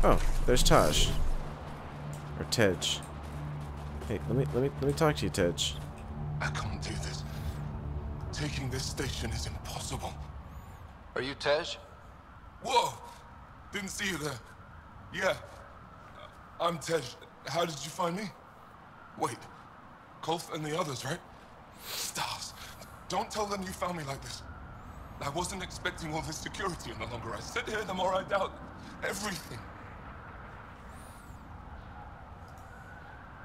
Oh, there's Taj. Or Tej. Hey, let me talk to you, Tej. I can't do this. Taking this station is impossible. Are you Tej? Whoa! Didn't see you there. Yeah. I'm Tej. How did you find me? Wait. Kolth and the others, right? Stars. Don't tell them you found me like this. I wasn't expecting all this security any longer. I sit here, the more I doubt everything.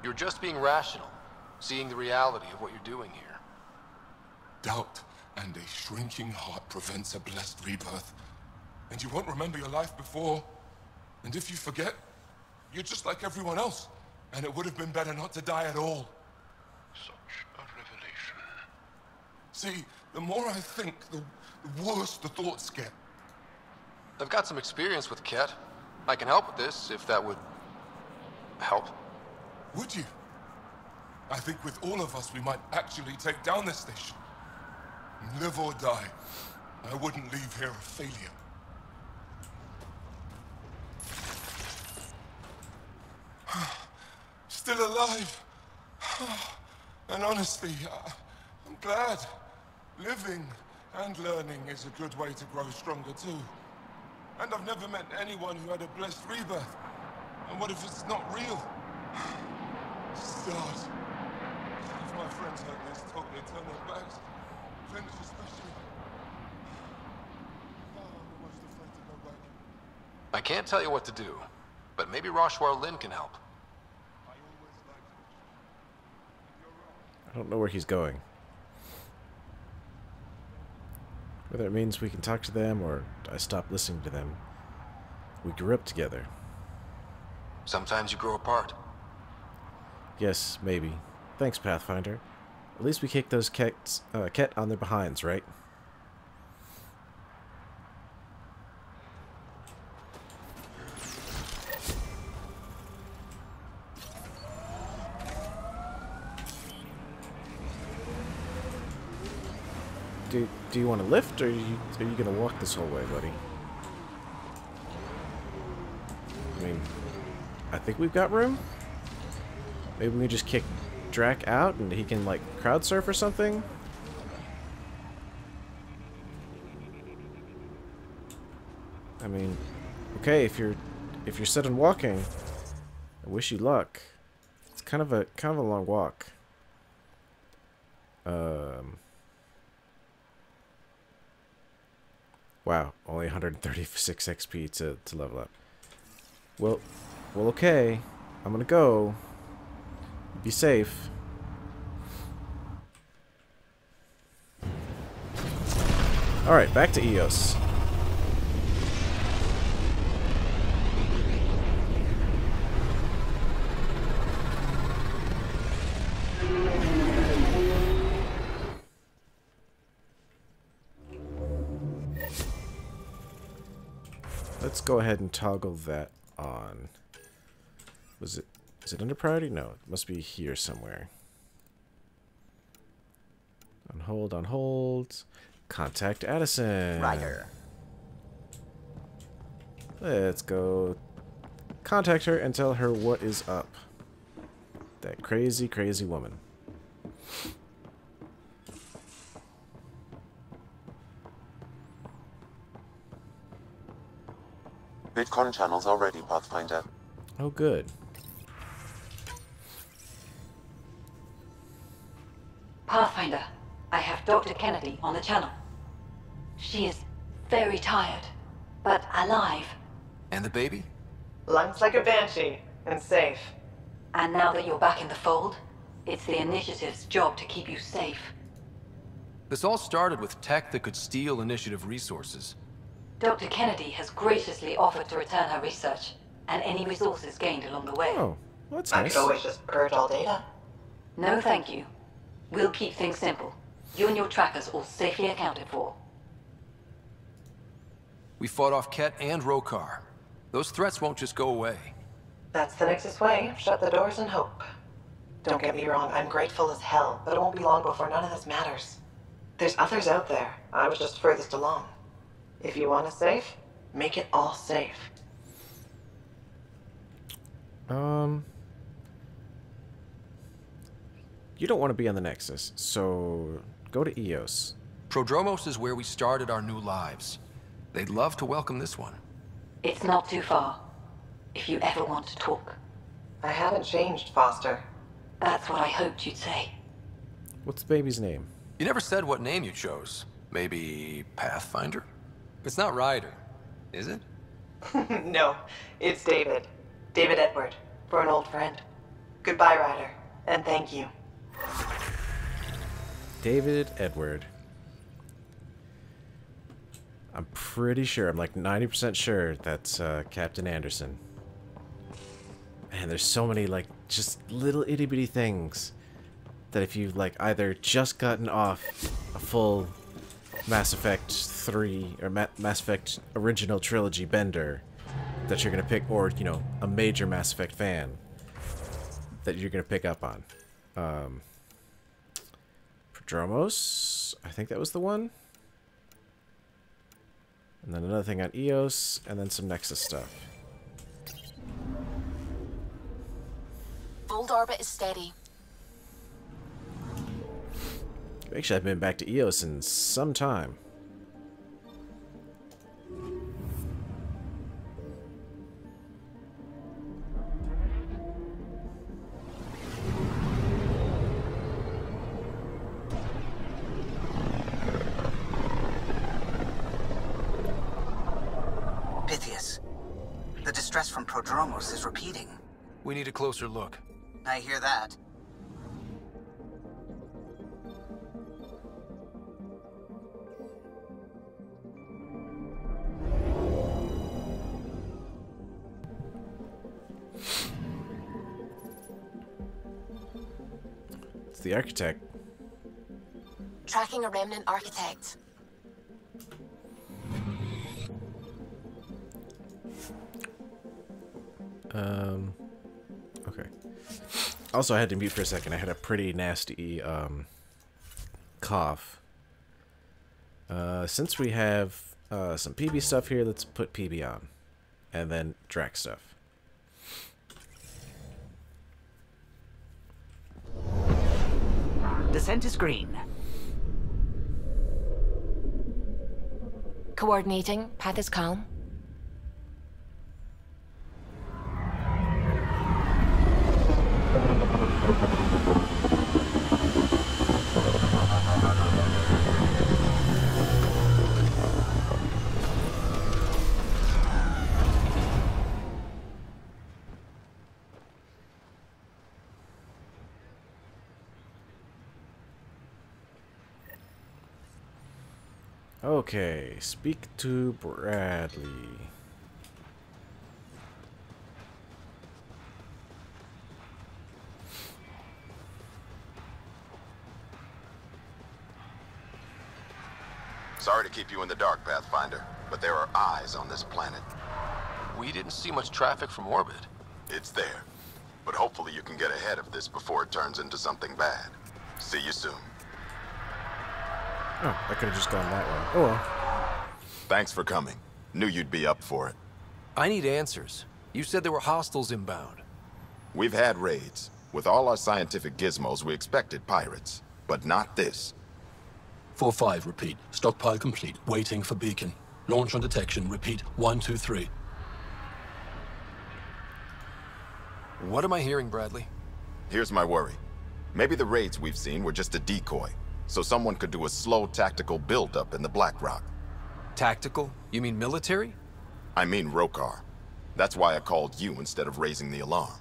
You're just being rational, seeing the reality of what you're doing here. Doubt and a shrinking heart prevents a blessed rebirth. And you won't remember your life before. And if you forget, you're just like everyone else. And it would have been better not to die at all. Such a revelation. See, the more I think, the worse the thoughts get. I've got some experience with Ket. I can help with this, if that would help. Would you? I think with all of us, we might actually take down this station. Live or die. I wouldn't leave here a failure. Still alive. And honestly, I'm glad. Living and learning is a good way to grow stronger too. And I've never met anyone who had a blessed rebirth. And what if it's not real? Stars. If my friends heard this, totally turn their backs. Finch especially. Oh, I'm almost afraid to go back. I can't tell you what to do, but maybe Roshwar Lin can help. I don't know where he's going. Whether it means we can talk to them or I stop listening to them. We grew up together. Sometimes you grow apart. Yes, maybe. Thanks, Pathfinder. At least we kicked those Ket on their behinds, right? Do you want to lift, or are you gonna walk this whole way, buddy? I mean, I think we've got room. Maybe we can just kick Drac out and he can like crowd surf or something. I mean, okay, if you're set on walking, I wish you luck. It's kind of a long walk. Wow, only 136 XP to level up. Well, okay. I'm gonna go. Be safe. Alright, back to Eos. Let's go ahead and toggle that on. Is it under priority? No, it must be here somewhere. On hold. Contact Addison. Ryder. Let's go contact her and tell her what is up. That crazy, crazy woman. VidCon channels are ready, Pathfinder. Oh, good. Pathfinder, I have Dr. Kennedy on the channel. She is very tired, but alive. And the baby? Lungs like a banshee, and safe. And now that you're back in the fold, it's the Initiative's job to keep you safe. This all started with tech that could steal Initiative resources. Dr. Kennedy has graciously offered to return her research, and any resources gained along the way. Oh, well, that's I nice. could always just purge all data. No, thank you. We'll keep things simple. You and your trackers all safely accounted for. We fought off Ket and Rokar. Those threats won't just go away. That's the Nexus way. Shut the doors and hope. Don't get me wrong, I'm grateful as hell, but it won't be long before none of this matters. There's others out there. I was just furthest along. If you want us safe, make it all safe. You don't want to be on the Nexus, so go to Eos. Prodromos is where we started our new lives. They'd love to welcome this one. It's not too far, if you ever want to talk. I haven't changed, Foster. That's what I hoped you'd say. What's the baby's name? You never said what name you chose. Maybe Pathfinder? It's not Ryder, is it? No, it's David. David Edward, for an old friend. Goodbye, Ryder, and thank you. David Edward. I'm pretty sure, I'm like 90% sure that's Captain Anderson. Man, there's so many, like, just little itty-bitty things that if you've, like, either just gotten off a full Mass Effect 3, or Mass Effect original trilogy bender that you're going to pick, or, you know, a major Mass Effect fan that you're going to pick up on. Prodromos, I think that was the one. And then another thing on Eos, and then some Nexus stuff. Fold orbit is steady. Actually, I've been back to Eos in some time. Pythias, the distress from Prodromos is repeating. We need a closer look. I hear that. It's the architect. Tracking a remnant architect. Okay. Also, I had to mute for a second. I had a pretty nasty, cough. Since we have, some PB stuff here, let's put PB on. And then Drac stuff. Descent is green. Coordinating. Path is calm. Okay, speak to Bradley. Sorry to keep you in the dark, Pathfinder, but there are eyes on this planet. We didn't see much traffic from orbit. It's there. But hopefully you can get ahead of this before it turns into something bad. See you soon. Oh, I could have just gone that way. Oh well. Thanks for coming. Knew you'd be up for it. I need answers. You said there were hostiles inbound. We've had raids. With all our scientific gizmos, we expected pirates. But not this. 4-5, repeat. Stockpile complete. Waiting for beacon. Launch on detection. Repeat. 1, 2, 3. What am I hearing, Bradley? Here's my worry. Maybe the raids we've seen were just a decoy, so someone could do a slow tactical buildup in the Black Rock. Tactical? You mean military? I mean Rokar. That's why I called you instead of raising the alarm.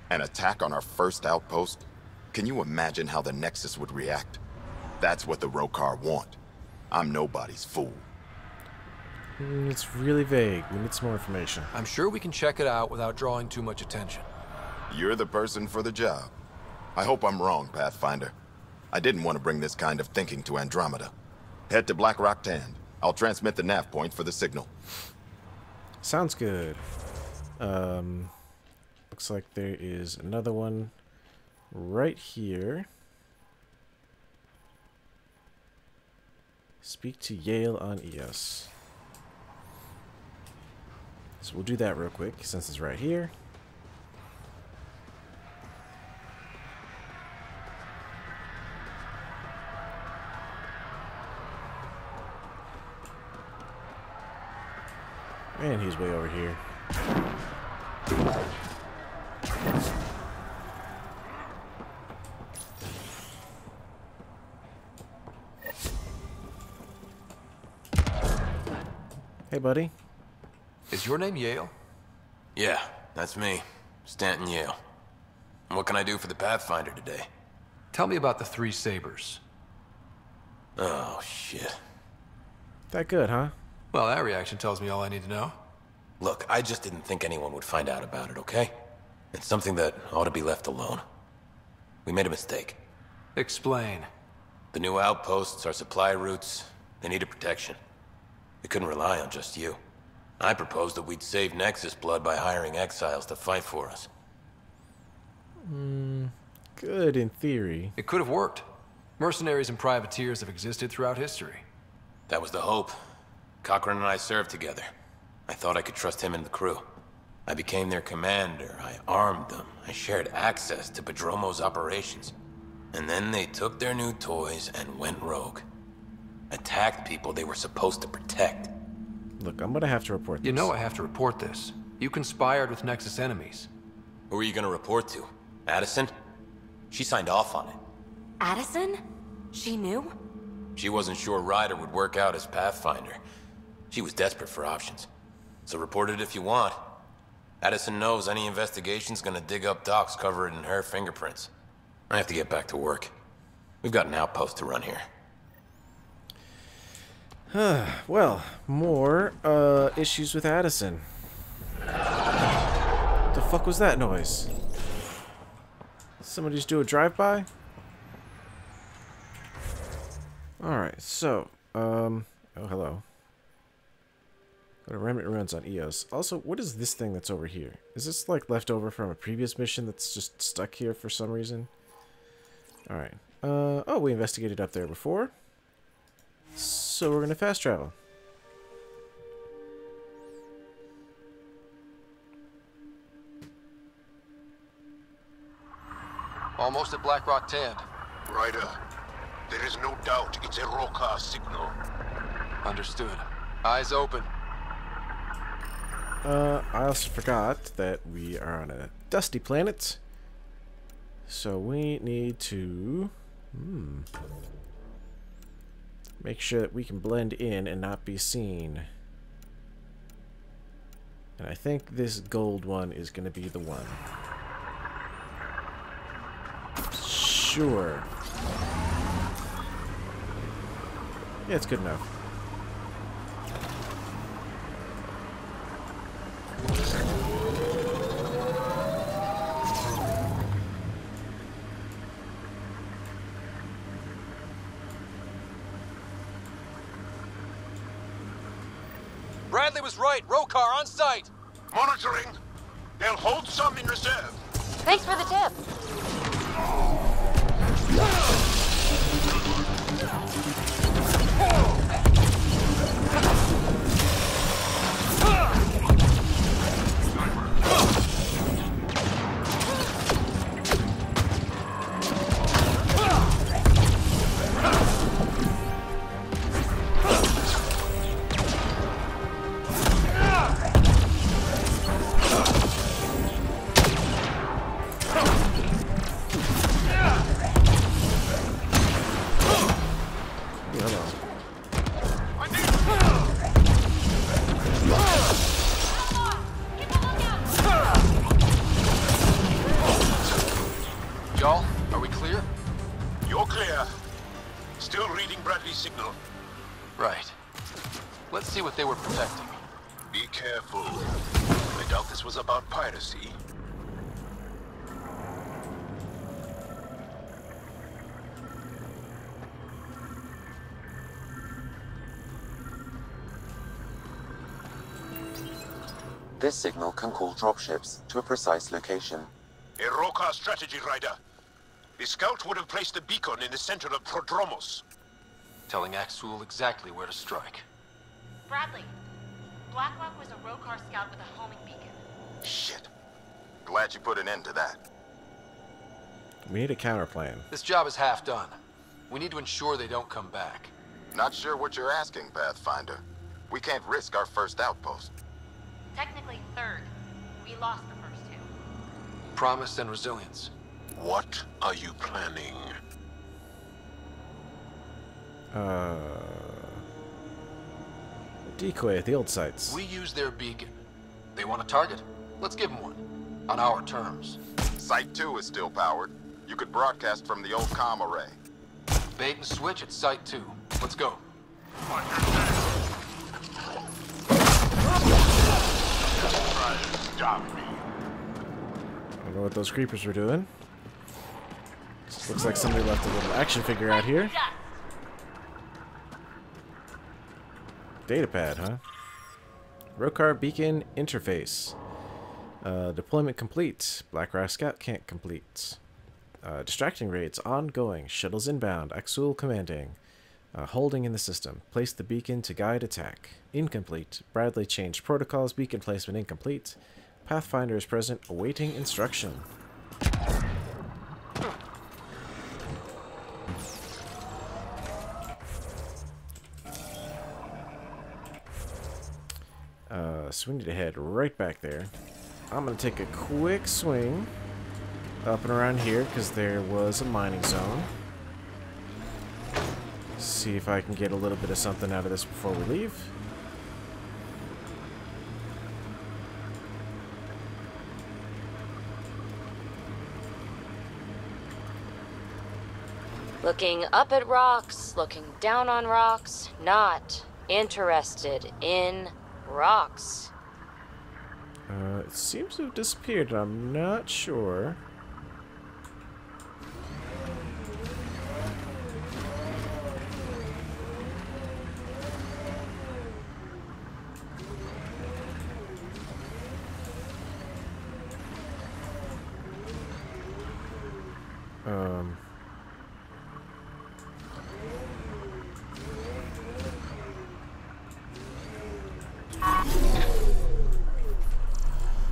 An attack on our first outpost? Can you imagine how the Nexus would react? That's what the Rokar want. I'm nobody's fool. It's really vague. We need some more information. I'm sure we can check it out without drawing too much attention. You're the person for the job. I hope I'm wrong, Pathfinder. I didn't want to bring this kind of thinking to Andromeda. Head to Black Rock Tand. I'll transmit the nav point for the signal. Sounds good. Looks like there is another one right here. Speak to Yale on EOS. So we'll do that real quick since it's right here. And he's way over here. Hey, buddy. Is your name Yale? Yeah, that's me. Stanton Yale. What can I do for the Pathfinder today? Tell me about the 3 sabers. Oh, shit. That good, huh? Well, that reaction tells me all I need to know. Look, I just didn't think anyone would find out about it, okay? It's something that ought to be left alone. We made a mistake. Explain. The new outposts, our supply routes, they needed protection. We couldn't rely on just you. I proposed that we'd save Nexus blood by hiring exiles to fight for us. Good in theory. It could have worked. Mercenaries and privateers have existed throughout history. That was the hope. Cochran and I served together. I thought I could trust him and the crew. I became their commander. I armed them. I shared access to Padromo's operations. And then they took their new toys and went rogue. Attacked people they were supposed to protect. Look, I'm gonna have to report this. You know I have to report this. You conspired with Nexus enemies. Who are you gonna report to? Addison? She signed off on it. Addison? She knew? She wasn't sure Ryder would work out as Pathfinder. She was desperate for options. So report it if you want. Addison knows any investigation's gonna dig up docs covered in her fingerprints. I have to get back to work. We've got an outpost to run here. Well, more issues with Addison. The fuck was that noise? Somebody just do a drive-by? Alright, so, oh, hello. Got a remnant runs on EOS. Also, what is this thing that's over here? Is this, like, left over from a previous mission that's just stuck here for some reason? Alright. Oh, we investigated up there before. So we're gonna fast travel. Almost at Black Rock Tand. Ryder, there is no doubt it's a Rokar signal. Understood. Eyes open. I also forgot that we are on a dusty planet. So we need to make sure that we can blend in and not be seen. And I think this gold one is going to be the one. Sure. Yeah, it's good enough. Bradley was right. Rokar on site. Monitoring. They'll hold some in reserve. Thanks for the tip. clear? You're clear. Still reading Bradley's signal. Right. Let's see what they were protecting. Be careful. I doubt this was about piracy. This signal can call dropships to a precise location. A Roka strategy, Ryder. The scout would have placed the beacon in the center of Prodromos. Telling Axul exactly where to strike. Bradley, Blackrock was a Rokar scout with a homing beacon. Shit. Glad you put an end to that. We need a counter plan. This job is half done. We need to ensure they don't come back. Not sure what you're asking, Pathfinder. We can't risk our first outpost. Technically third. We lost the first two. Promise and resilience. What are you planning? Decoy at the old sites. We use their beacon. They want a target? Let's give them one. On our terms. Site 2 is still powered. You could broadcast from the old comm array. Bait and switch at Site 2. Let's go. Stop me. I don't know what those creepers were doing. Looks like somebody left a little action figure out here. Datapad, huh? Rokar beacon interface. Deployment complete. Blackrock Scout can't complete. Distracting raids ongoing. Shuttles inbound. Axul commanding. Holding in the system. Place the beacon to guide attack. Incomplete. Bradley changed protocols. Beacon placement incomplete. Pathfinder is present. Awaiting instruction. So we need to head right back there. I'm going to take a quick swing up and around here because there was a mining zone. See if I can get a little bit of something out of this before we leave. Looking up at rocks, looking down on rocks, not interested in rocks. It seems to have disappeared. I'm not sure.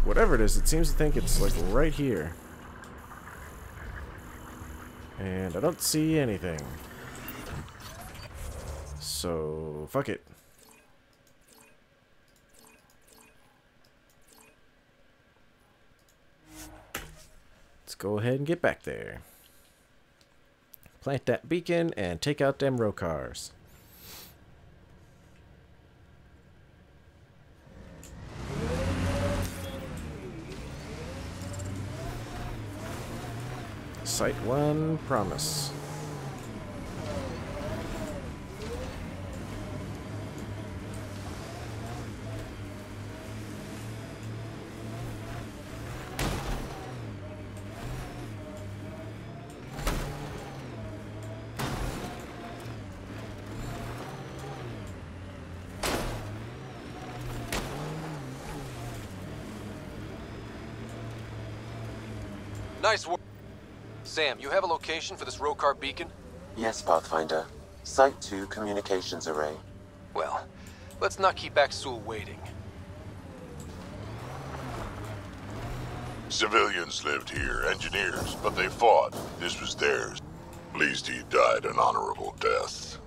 Whatever it is, it seems to think it's like right here. And I don't see anything. So, fuck it. Let's go ahead and get back there. Plant that beacon and take out them Rokars. Site 1, promise. Nice work. Sam, you have a location for this Rokar beacon? Yes, Pathfinder. Site 2 communications array. Well, let's not keep Axul waiting. Civilians lived here, engineers, but they fought. This was theirs. At least he died an honorable death.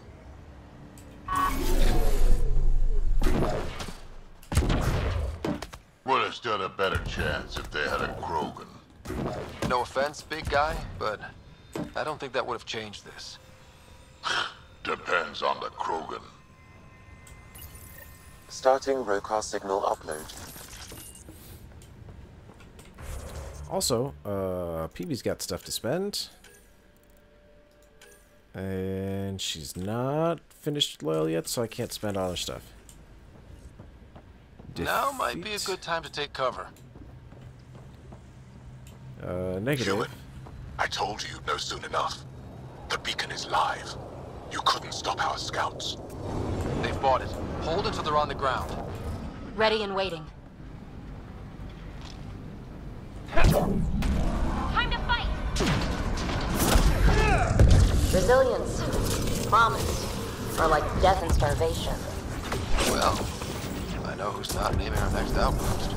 Would have stood a better chance if they had a Krogan. No offense, big guy, but I don't think that would have changed this. Depends on the Krogan. Starting Rokar signal upload. Also, PB's got stuff to spend. And she's not finished loyal yet, so I can't spend all her stuff. Now might be a good time to take cover. Negative. Human, I told you you'd know soon enough. The beacon is live. You couldn't stop our scouts. They've bought it. Hold until they're on the ground. Ready and waiting. Time to fight! Resilience. Promise. Or like death and starvation. Well, I know who's not naming our next outpost.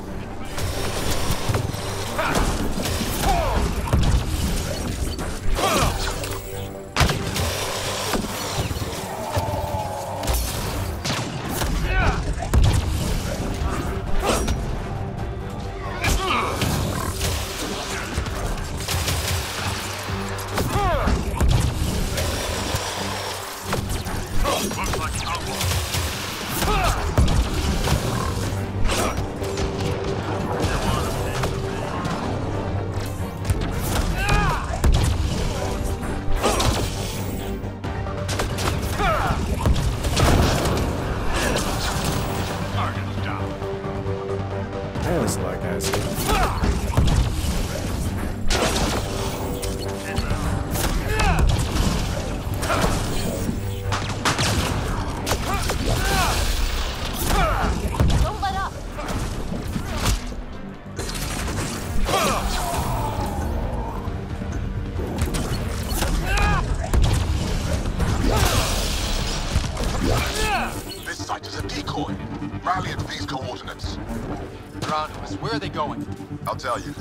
Where are they going? I'll tell you.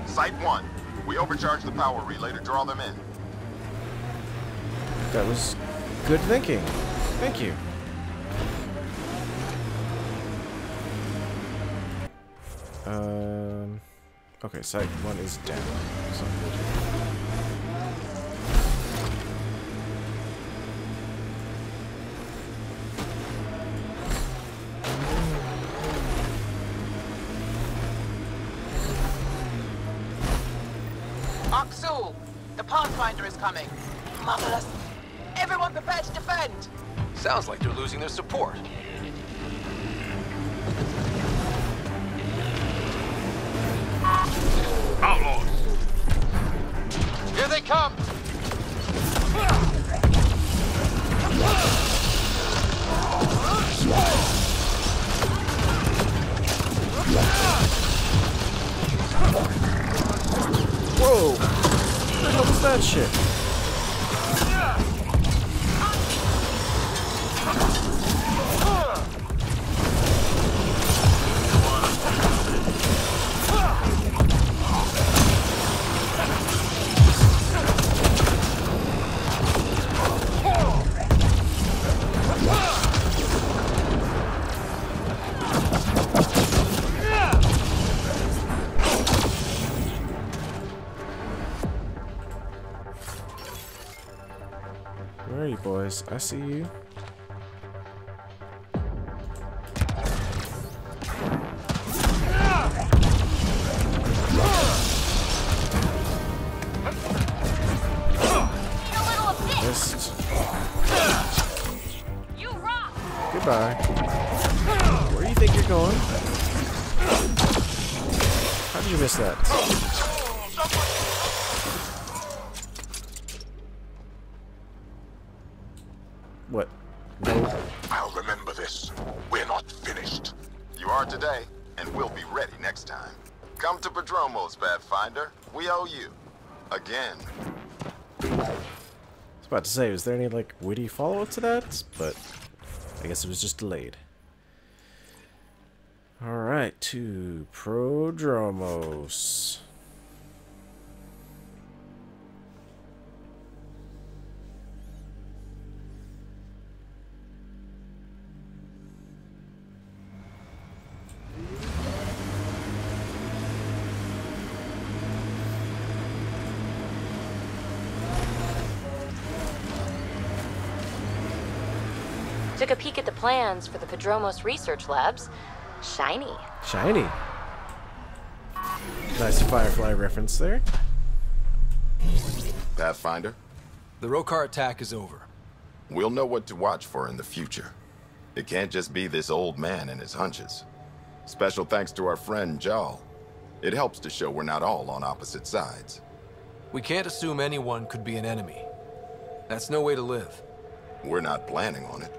Site 1. We overcharged the power relay to draw them in. That was good thinking. Thank you. Okay, site 1 is down. So Aksul, the Pathfinder is coming. Marvelous. Everyone prepared to defend. Sounds like they're losing their support. Outlaws! Here they come! whoa! What the hell was that shit? Where are you boys? I see you. Missed. You rock! Goodbye. Where do you think you're going? How did you miss that? What? No. I'll remember this. We're not finished. You are today, and we'll be ready next time. Come to Prodromos, Pathfinder. We owe you. Again. I was about to say, was there any, like, witty follow-up to that? But I guess it was just delayed. Alright, to Prodromos. Took a peek at the plans for the Prodromos research labs. Shiny. Shiny. Nice Firefly reference there. Pathfinder, The Rokar attack is over. We'll know what to watch for in the future. It can't just be this old man and his hunches. Special thanks to our friend Jal. It helps to show we're not all on opposite sides. We can't assume anyone could be an enemy. That's no way to live. We're not planning on it.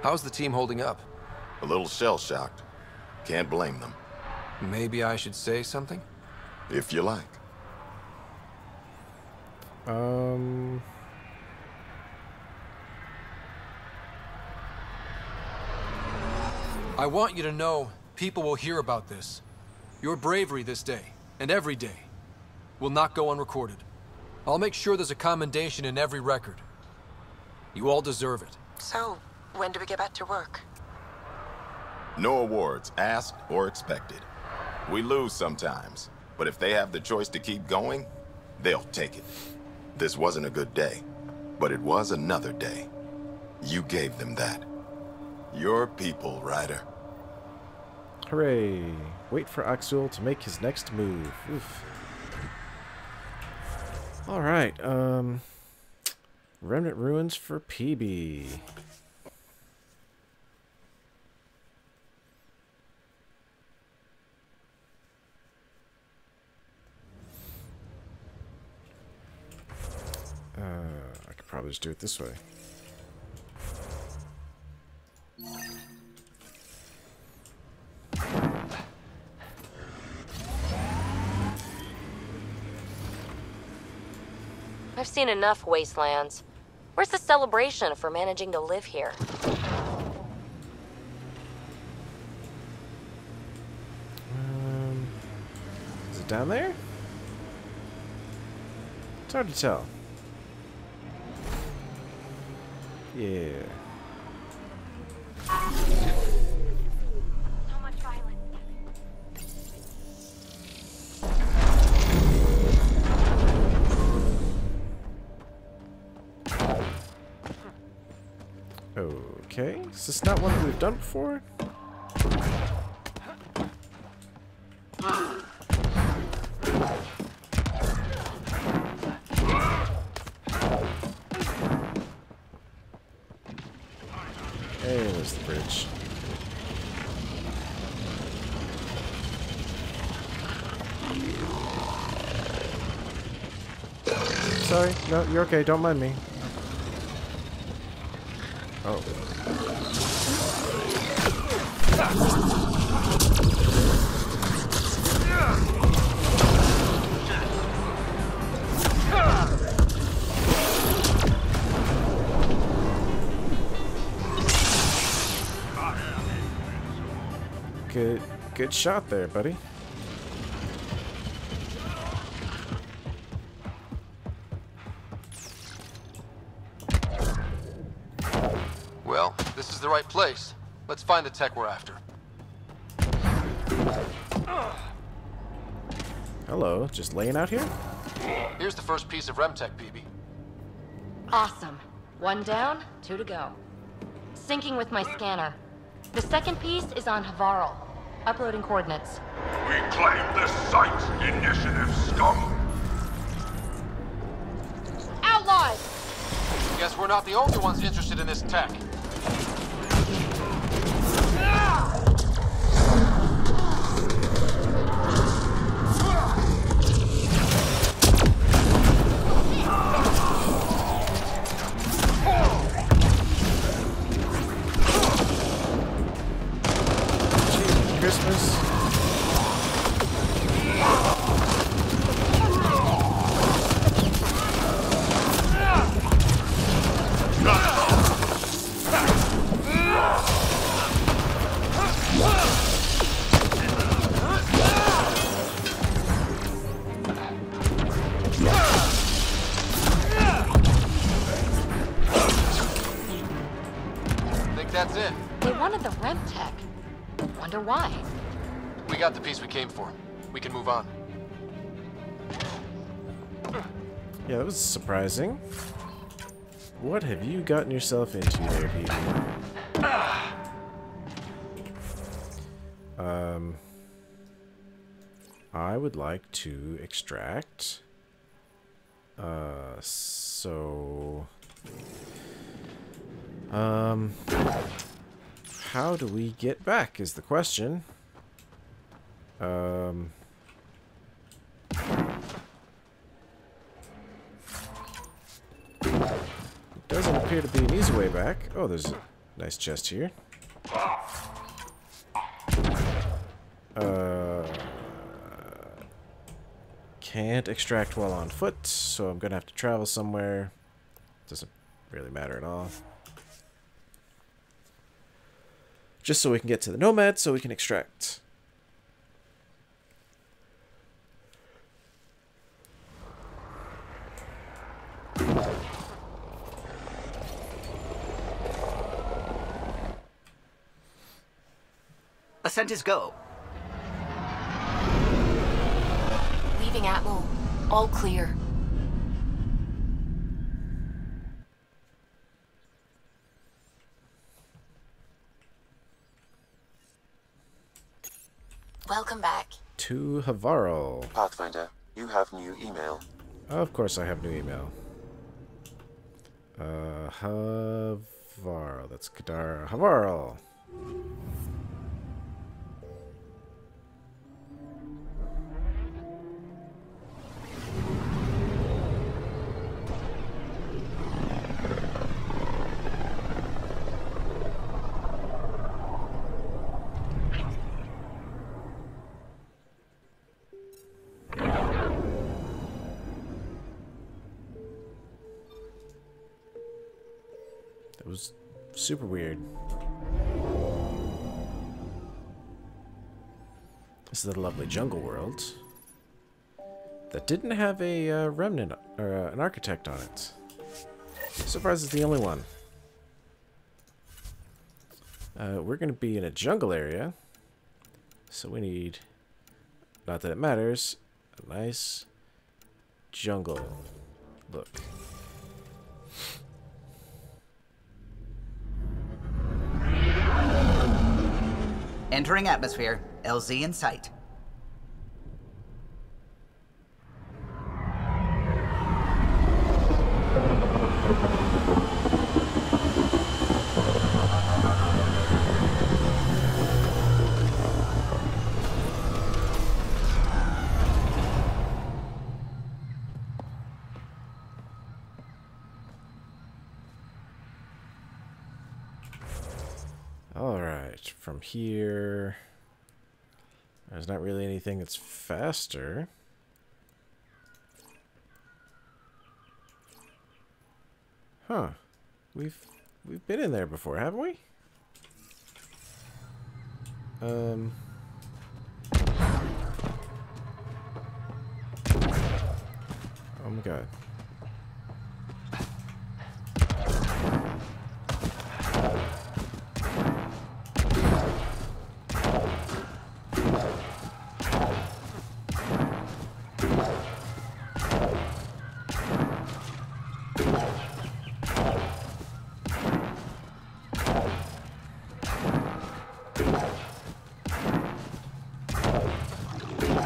How's the team holding up? A little shell-shocked. Can't blame them. Maybe I should say something? If you like. I want you to know people will hear about this. Your bravery this day, and every day, will not go unrecorded. I'll make sure there's a commendation in every record. You all deserve it. So, when do we get back to work? No awards, asked or expected. We lose sometimes, but if they have the choice to keep going, they'll take it. This wasn't a good day, but it was another day. You gave them that. Your people, Ryder. Hooray. Wait for Axul to make his next move. Oof. Alright, Remnant Ruins for PB. I could probably just do it this way. I've seen enough wastelands. Where's the celebration for managing to live here? Is it down there? It's hard to tell. Yeah. So much violence. Okay, is this not one that we've done before? Hey, there's the bridge. Sorry, no, you're okay, don't mind me. Oh. Good shot there, buddy. Well, this is the right place. Let's find the tech we're after. Hello, just laying out here? Here's the first piece of REM tech, PB. Awesome. One down, 2 to go. Syncing with my scanner. The second piece is on Havarl. Uploading coordinates. We claim this site, Initiative scum. Outlaws! Guess we're not the only ones interested in this tech. Christmas. Think that's it? They wanted the REM tech. Wonder why. We got the piece we came for. We can move on. Yeah, that was surprising. What have you gotten yourself into there, Pete? I would like to extract. So How do we get back is the question. Doesn't appear to be an easy way back. Oh, there's a nice chest here. Can't extract while on foot, so I'm gonna have to travel somewhere. Doesn't really matter at all. Just so we can get to the Nomad, so we can extract. Ascent is go. Leaving Atmo. All clear. Welcome back. To Havaro. Pathfinder, you have new email. Of course I have new email. Havaro. That's Kadar. Havaro. It was super weird. This is the lovely jungle world that didn't have a remnant or an architect on it. Surprised it's the only one. We're going to be in a jungle area, so we need, not that it matters, a nice jungle look. Entering atmosphere. LZ in sight. Alright, from here, there's not really anything that's faster. Huh. We've been in there before, haven't we? Oh my god.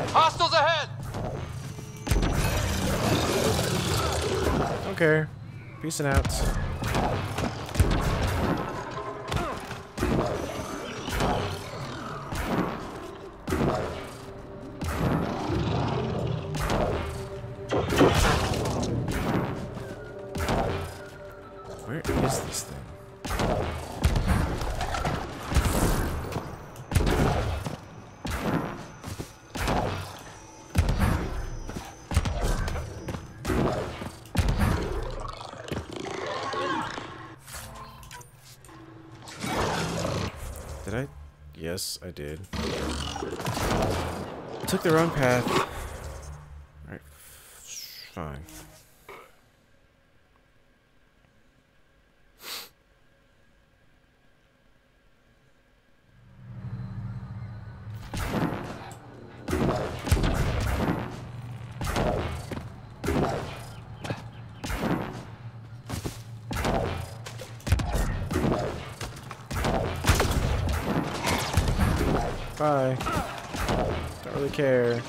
Hostiles ahead! Okay. Peace and out. Where is this thing? Did I? Yes, I did. I took the wrong path. Alright, fine. Bye. Don't really care.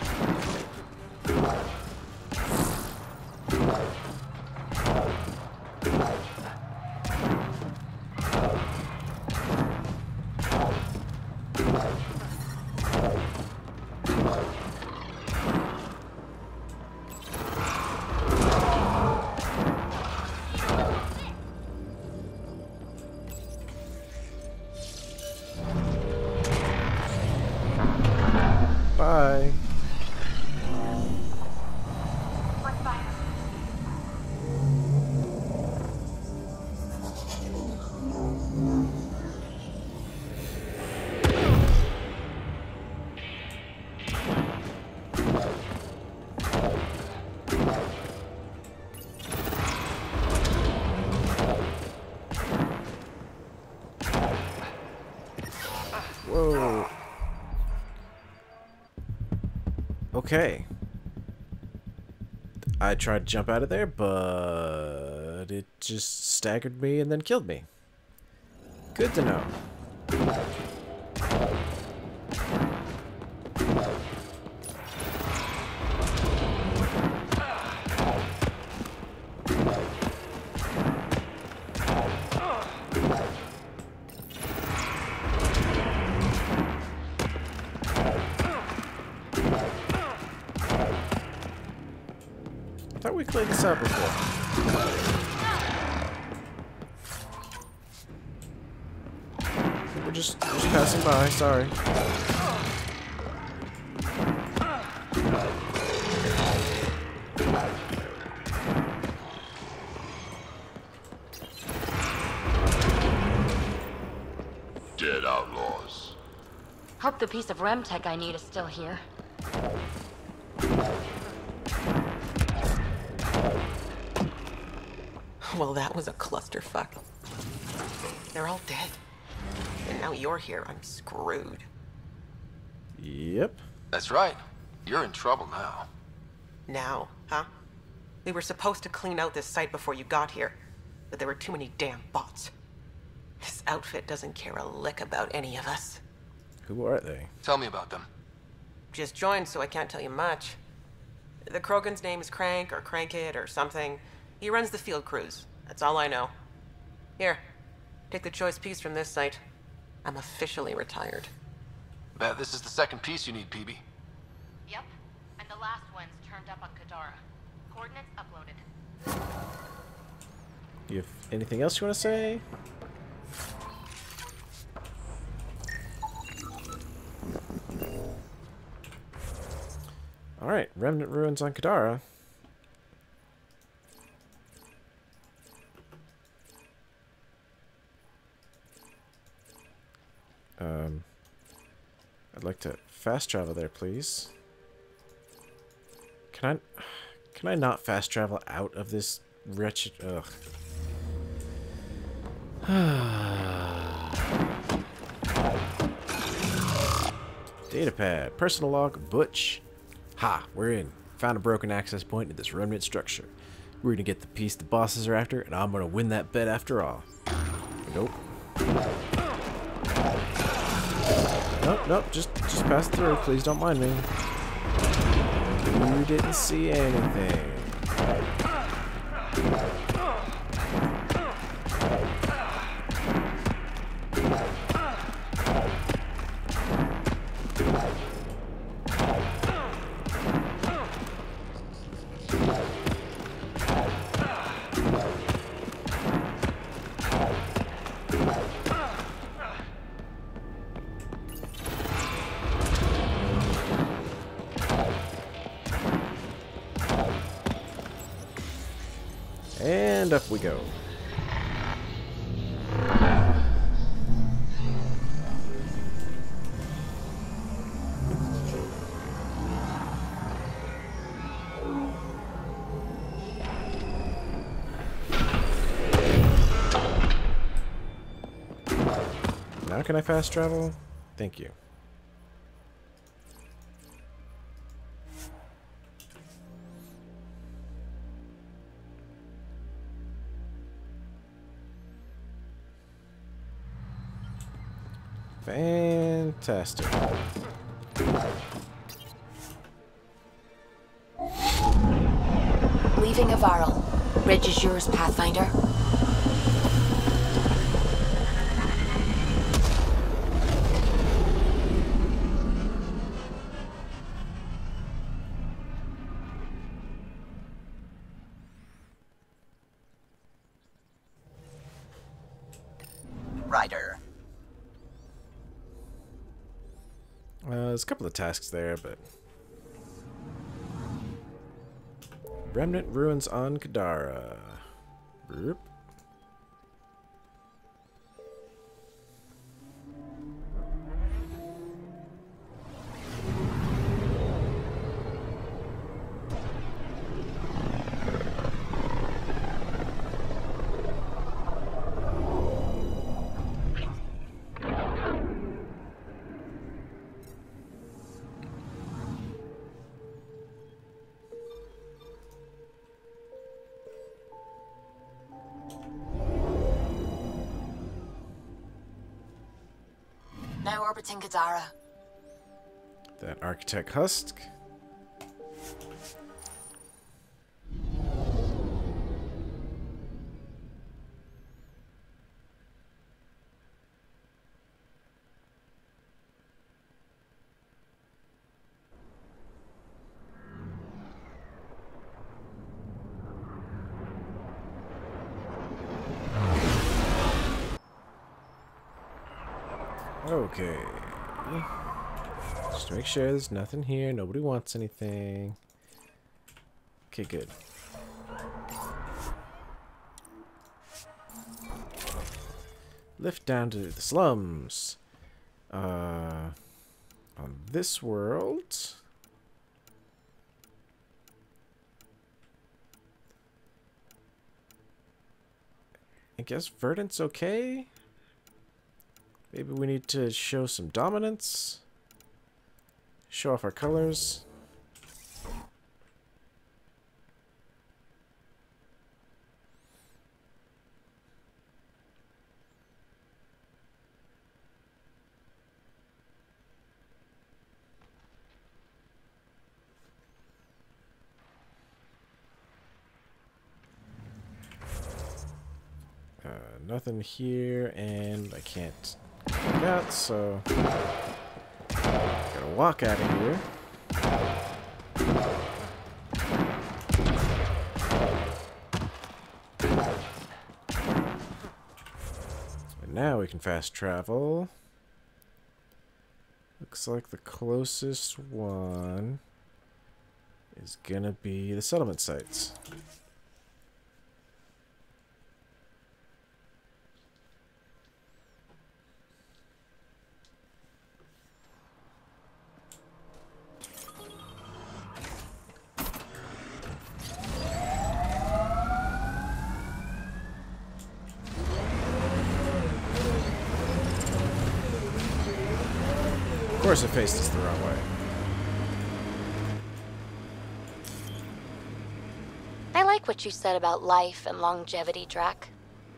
Whoa. Okay. I tried to jump out of there, but it just staggered me and then killed me. Good to know. I thought we cleared this out before. We're just passing by, sorry. Dead outlaws. Hope the piece of REM tech I need is still here. Well, that was a clusterfuck. They're all dead. And now you're here. I'm screwed. Yep. That's right. You're in trouble now. Now, huh? We were supposed to clean out this site before you got here, but there were too many damn bots. This outfit doesn't care a lick about any of us. Who are they? Tell me about them. Just joined, so I can't tell you much. The Krogan's name is Crank or Crankit or something. He runs the field crews. That's all I know. Here, take the choice piece from this site. I'm officially retired. Bet this is the second piece you need, PB. Yep, and the last one's turned up on Kadara. Coordinates uploaded. Do you have anything else you want to say? Alright, remnant ruins on Kadara. I'd like to fast travel there, please. Can I not fast travel out of this wretched... Ugh. Datapad. Personal log. Butch. Ha! We're in. Found a broken access point to this remnant structure. We're gonna get the piece the bosses are after, and I'm gonna win that bet after all. Nope. Nope, just pass through. Please don't mind me. You didn't see anything. And up we go. Now can I fast travel? Thank you. Fantastic. Leaving Avaril. Bridge is yours, Pathfinder. Ryder. There's a couple of tasks there, but... Remnant ruins on Kadara. Boop. orbiting Kadara. That architect husk. Okay. Just to make sure there's nothing here. Nobody wants anything. Okay, good. Lift down to the slums. On this world... I guess Verdant's okay? Maybe we need to show some dominance. Show off our colors. Nothing here, and I can't click out, so gotta walk out of here. And now we can fast travel. Looks like the closest one is gonna be the settlement sites. Of course I faced this the wrong way. I like what you said about life and longevity, Drac.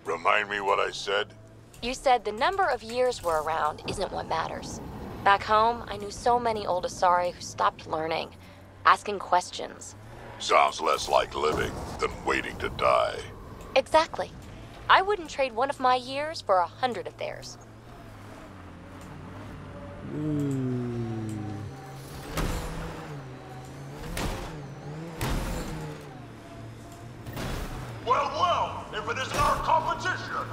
Remind me what I said? You said the number of years we're around isn't what matters. Back home, I knew so many old Asari who stopped learning, asking questions. Sounds less like living than waiting to die. Exactly. I wouldn't trade one of my years for 100 of theirs. Well, if it isn't our competition!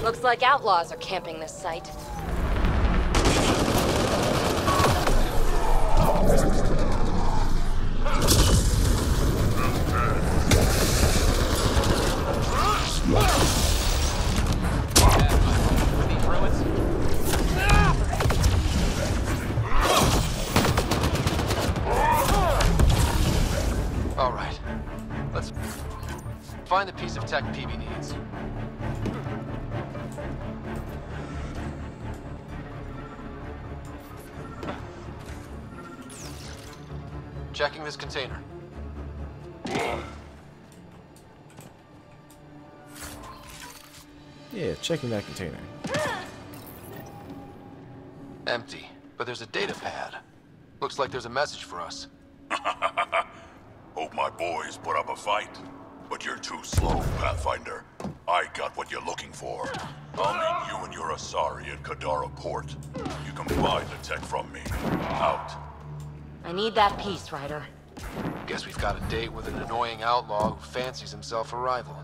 Looks like outlaws are camping this site. All right. Let's find the piece of tech PB needs. Checking this container. Yeah, checking that container. Empty, but there's a data pad. Looks like there's a message for us. Hope my boys put up a fight. But you're too slow, Pathfinder. I got what you're looking for. I'll meet you and your Asari at Kadara Port. You can buy the tech from me. Out. I need that piece, Ryder. Guess we've got a date with an annoying outlaw who fancies himself a rival.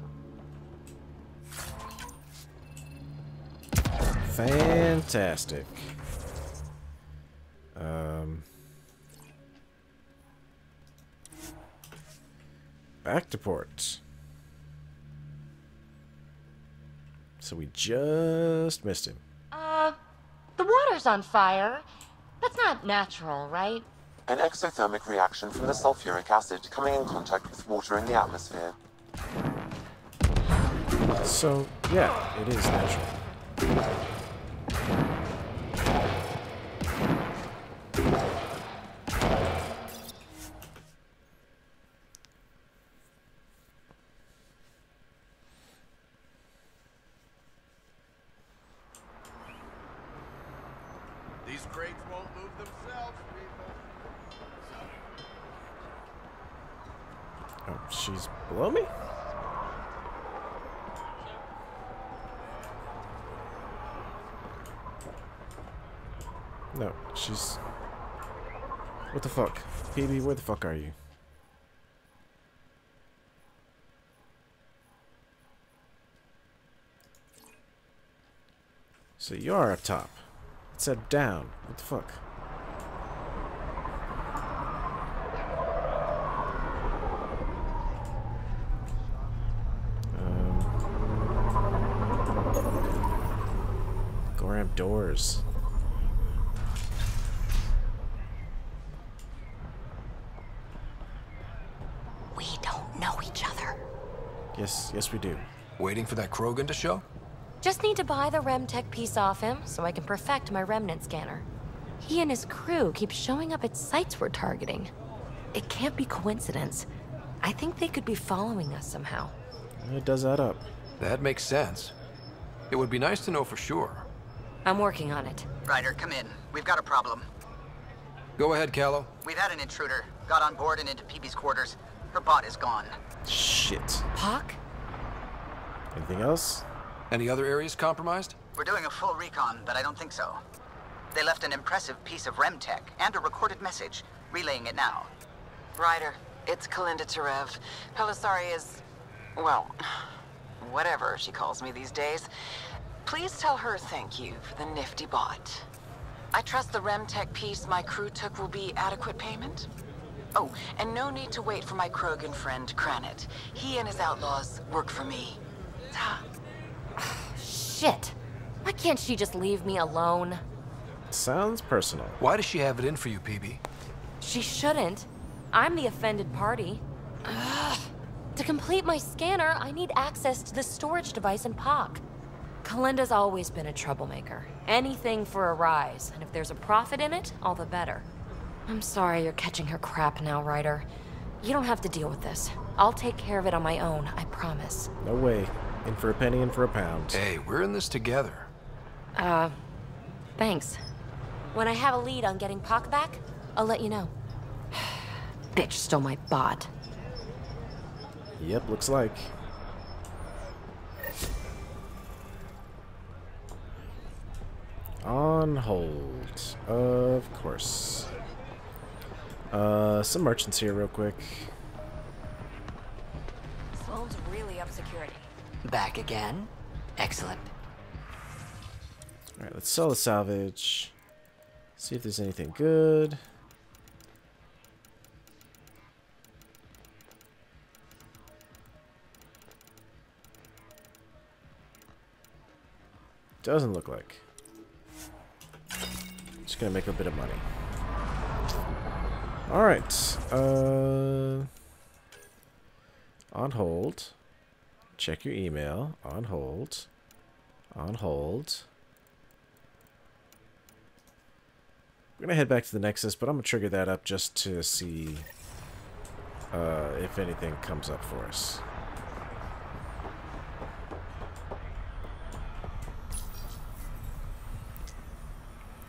Fantastic. Back to port. So we just missed him. The water's on fire. That's not natural, right? An exothermic reaction from the sulfuric acid coming in contact with water in the atmosphere. So, yeah, it is natural. Crates won't move themselves, people. Oh, she's below me? No, she's... What the fuck? PB, where the fuck are you? So you are up top. It said down. What the fuck? Go around doors. We don't know each other. Yes, we do. Waiting for that Krogan to show? Just need to buy the Remtech piece off him so I can perfect my remnant scanner. He and his crew keep showing up at sites we're targeting. It can't be coincidence. I think they could be following us somehow. It does add up. That makes sense. It would be nice to know for sure. I'm working on it. Ryder, come in. We've got a problem. Go ahead, Callow. We've had an intruder. Got on board and into PB's quarters. Her bot is gone. Shit. Hawk? Anything else? Any other areas compromised? We're doing a full recon, but I don't think so. They left an impressive piece of Remtech and a recorded message, relaying it now. Ryder, it's Kalinda Tarev. Pelisari is... well, whatever she calls me these days. Please tell her thank you for the nifty bot. I trust the Remtech piece my crew took will be adequate payment. Oh, and no need to wait for my Krogan friend, Kranit. He and his outlaws work for me. Ta. Shit. Why can't she just leave me alone? Sounds personal. Why does she have it in for you, PB? She shouldn't. I'm the offended party. Ugh. To complete my scanner, I need access to the storage device in POC. Kalinda's always been a troublemaker. Anything for a rise, and if there's a profit in it, all the better. I'm sorry you're catching her crap now, Ryder. You don't have to deal with this. I'll take care of it on my own, I promise. No way. In for a penny, in for a pound. Hey, we're in this together. Thanks. When I have a lead on getting POC back, I'll let you know. Bitch stole my bot. Yep, looks like. On hold. Of course. Some merchants here real quick. Sloan's really up security. Back again? Excellent. Alright, let's sell the salvage. See if there's anything good. Doesn't look like. Just gonna make a bit of money. Alright. On hold. Check your email. On hold. On hold. We're gonna head back to the Nexus, but I'm gonna trigger that up just to see if anything comes up for us.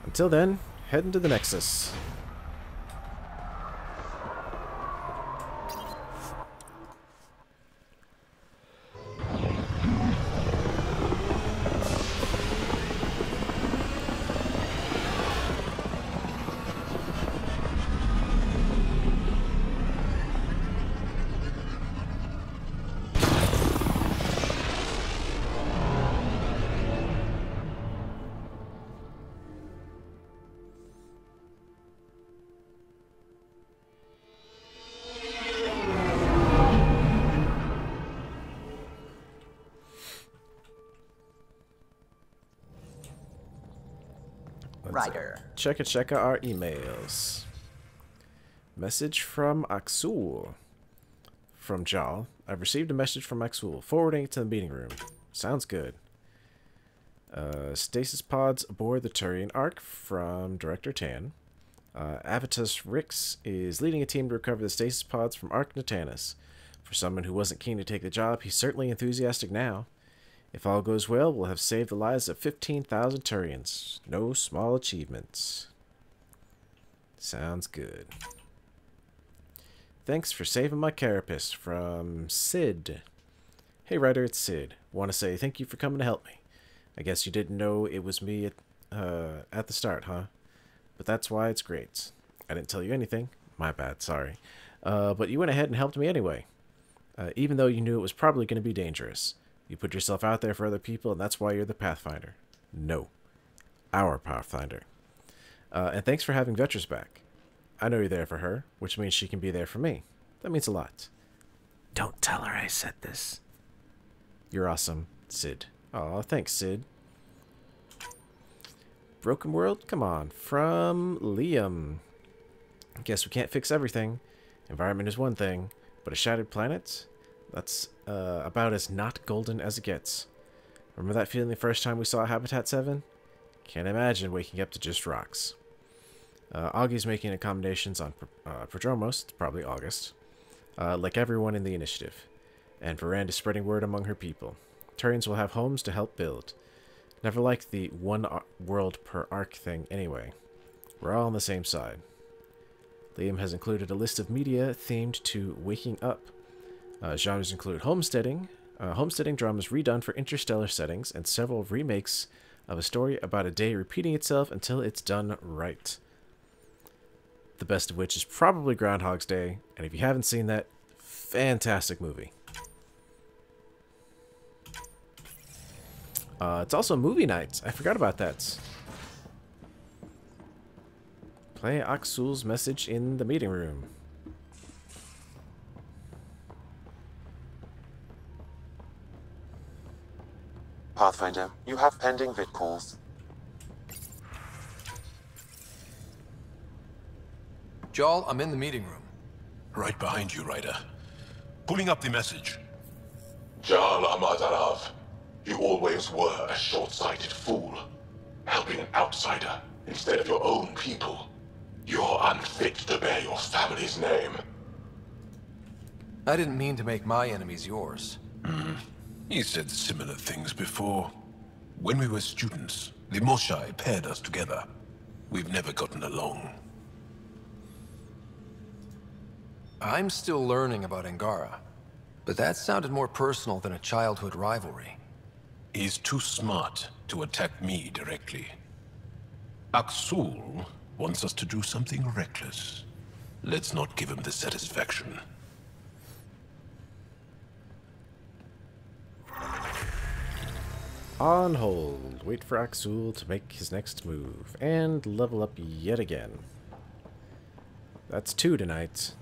Until then, heading to the Nexus. Ryder. Check our emails. Message from Axul. From Jal. I've received a message from Axul, forwarding it to the meeting room. Sounds good. Stasis pods aboard the Turian Ark from Director Tan. Avitus Rix is leading a team to recover the stasis pods from Ark Natanus. For someone who wasn't keen to take the job, he's certainly enthusiastic now. If all goes well, we'll have saved the lives of 15,000 Turians. No small achievements. Sounds good. Thanks for saving my carapace from Sid. Hey Ryder, it's Sid. Want to say thank you for coming to help me. I guess you didn't know it was me at the start, huh? But that's why it's great. I didn't tell you anything. My bad, sorry. But you went ahead and helped me anyway. Even though you knew it was probably going to be dangerous. You put yourself out there for other people, and that's why you're the Pathfinder. No. Our Pathfinder. And thanks for having Vetra's back. I know you're there for her, which means she can be there for me. That means a lot. Don't tell her I said this. You're awesome, Sid. Aw, thanks, Sid. Broken World? Come on. From Liam. Guess we can't fix everything. Environment is one thing, but a shattered planet? That's about as not golden as it gets. Remember that feeling the first time we saw Habitat 7? Can't imagine waking up to just rocks. Augie's making accommodations on Prodromos, it's probably August, like everyone in the initiative. And Veranda's spreading word among her people. Turians will have homes to help build. Never liked the one world per arc thing anyway. We're all on the same side. Liam has included a list of media themed to waking up. Genres include homesteading, homesteading dramas redone for interstellar settings, and several remakes of a story about a day repeating itself until it's done right. The best of which is probably Groundhog's Day, and if you haven't seen that, fantastic movie. It's also movie night. I forgot about that. Play Aksul's message in the meeting room. Pathfinder, you have pending vid calls. Jarl, I'm in the meeting room. Right behind you, Ryder. Pulling up the message. Jarl Amadarav, you always were a short-sighted fool. Helping an outsider instead of your own people. You're unfit to bear your family's name. I didn't mean to make my enemies yours. You said similar things before. When we were students, the Moshai paired us together. We've never gotten along. I'm still learning about Angara, but that sounded more personal than a childhood rivalry. He's too smart to attack me directly. Aksul wants us to do something reckless. Let's not give him the satisfaction. On hold. Wait for Aksul to make his next move. And level up yet again. That's 2 tonight.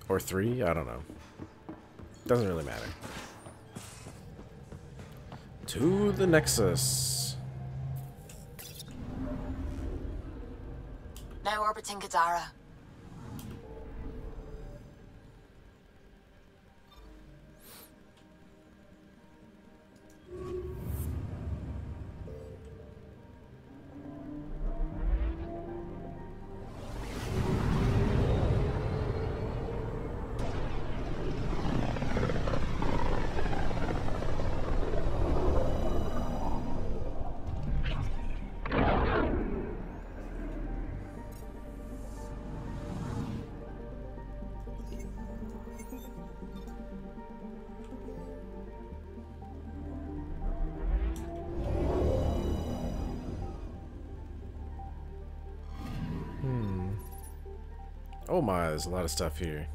Or 3? I don't know. Doesn't really matter. To the Nexus. Now orbiting Kadara. Oh my, there's a lot of stuff here.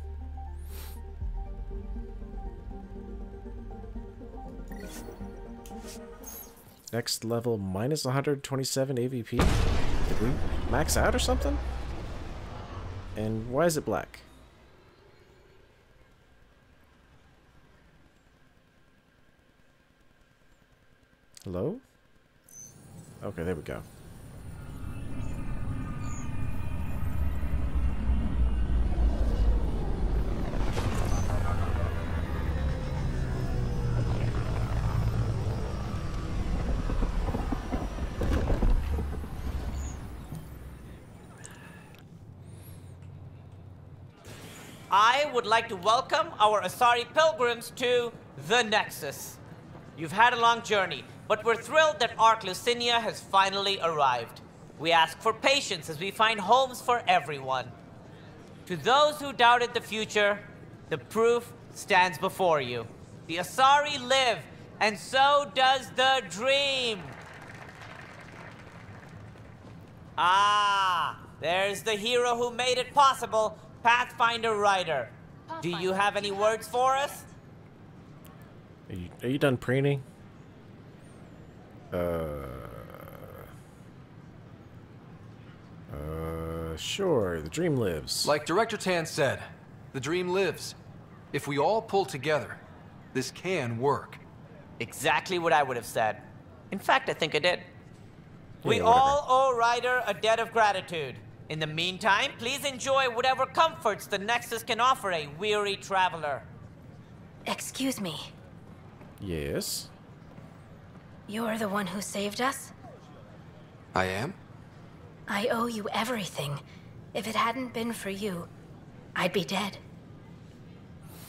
Next level, minus 127 AVP? Did we max out or something? And why is it black? Hello? Okay, there we go. I would like to welcome our Asari pilgrims to the Nexus. You've had a long journey, but we're thrilled that Ark Lucinia has finally arrived. We ask for patience as we find homes for everyone. To those who doubted the future, the proof stands before you. The Asari live, and so does the dream. Ah, there's the hero who made it possible, Pathfinder Ryder. Do you have any words for us? Are you done preening? Sure, the dream lives. Like Director Tan said, the dream lives. If we all pull together, this can work. Exactly what I would have said. In fact, I think I did. Yeah, We whatever. all owe Ryder a debt of gratitude. In the meantime, please enjoy whatever comforts the Nexus can offer a weary traveler. Excuse me. Yes. You're the one who saved us? I am? I owe you everything. If it hadn't been for you, I'd be dead.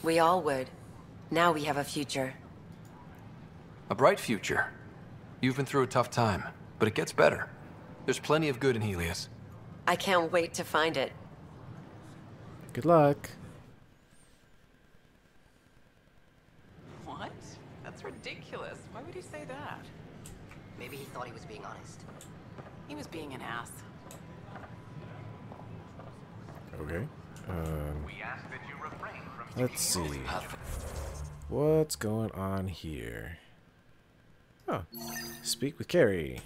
We all would. Now we have a future. A bright future. You've been through a tough time, but it gets better. There's plenty of good in Helios. I can't wait to find it. Good luck. What? That's ridiculous. Why would he say that? Maybe he thought he was being honest. He was being an ass. Okay. Let's see. What's going on here? Oh, speak with Carrie.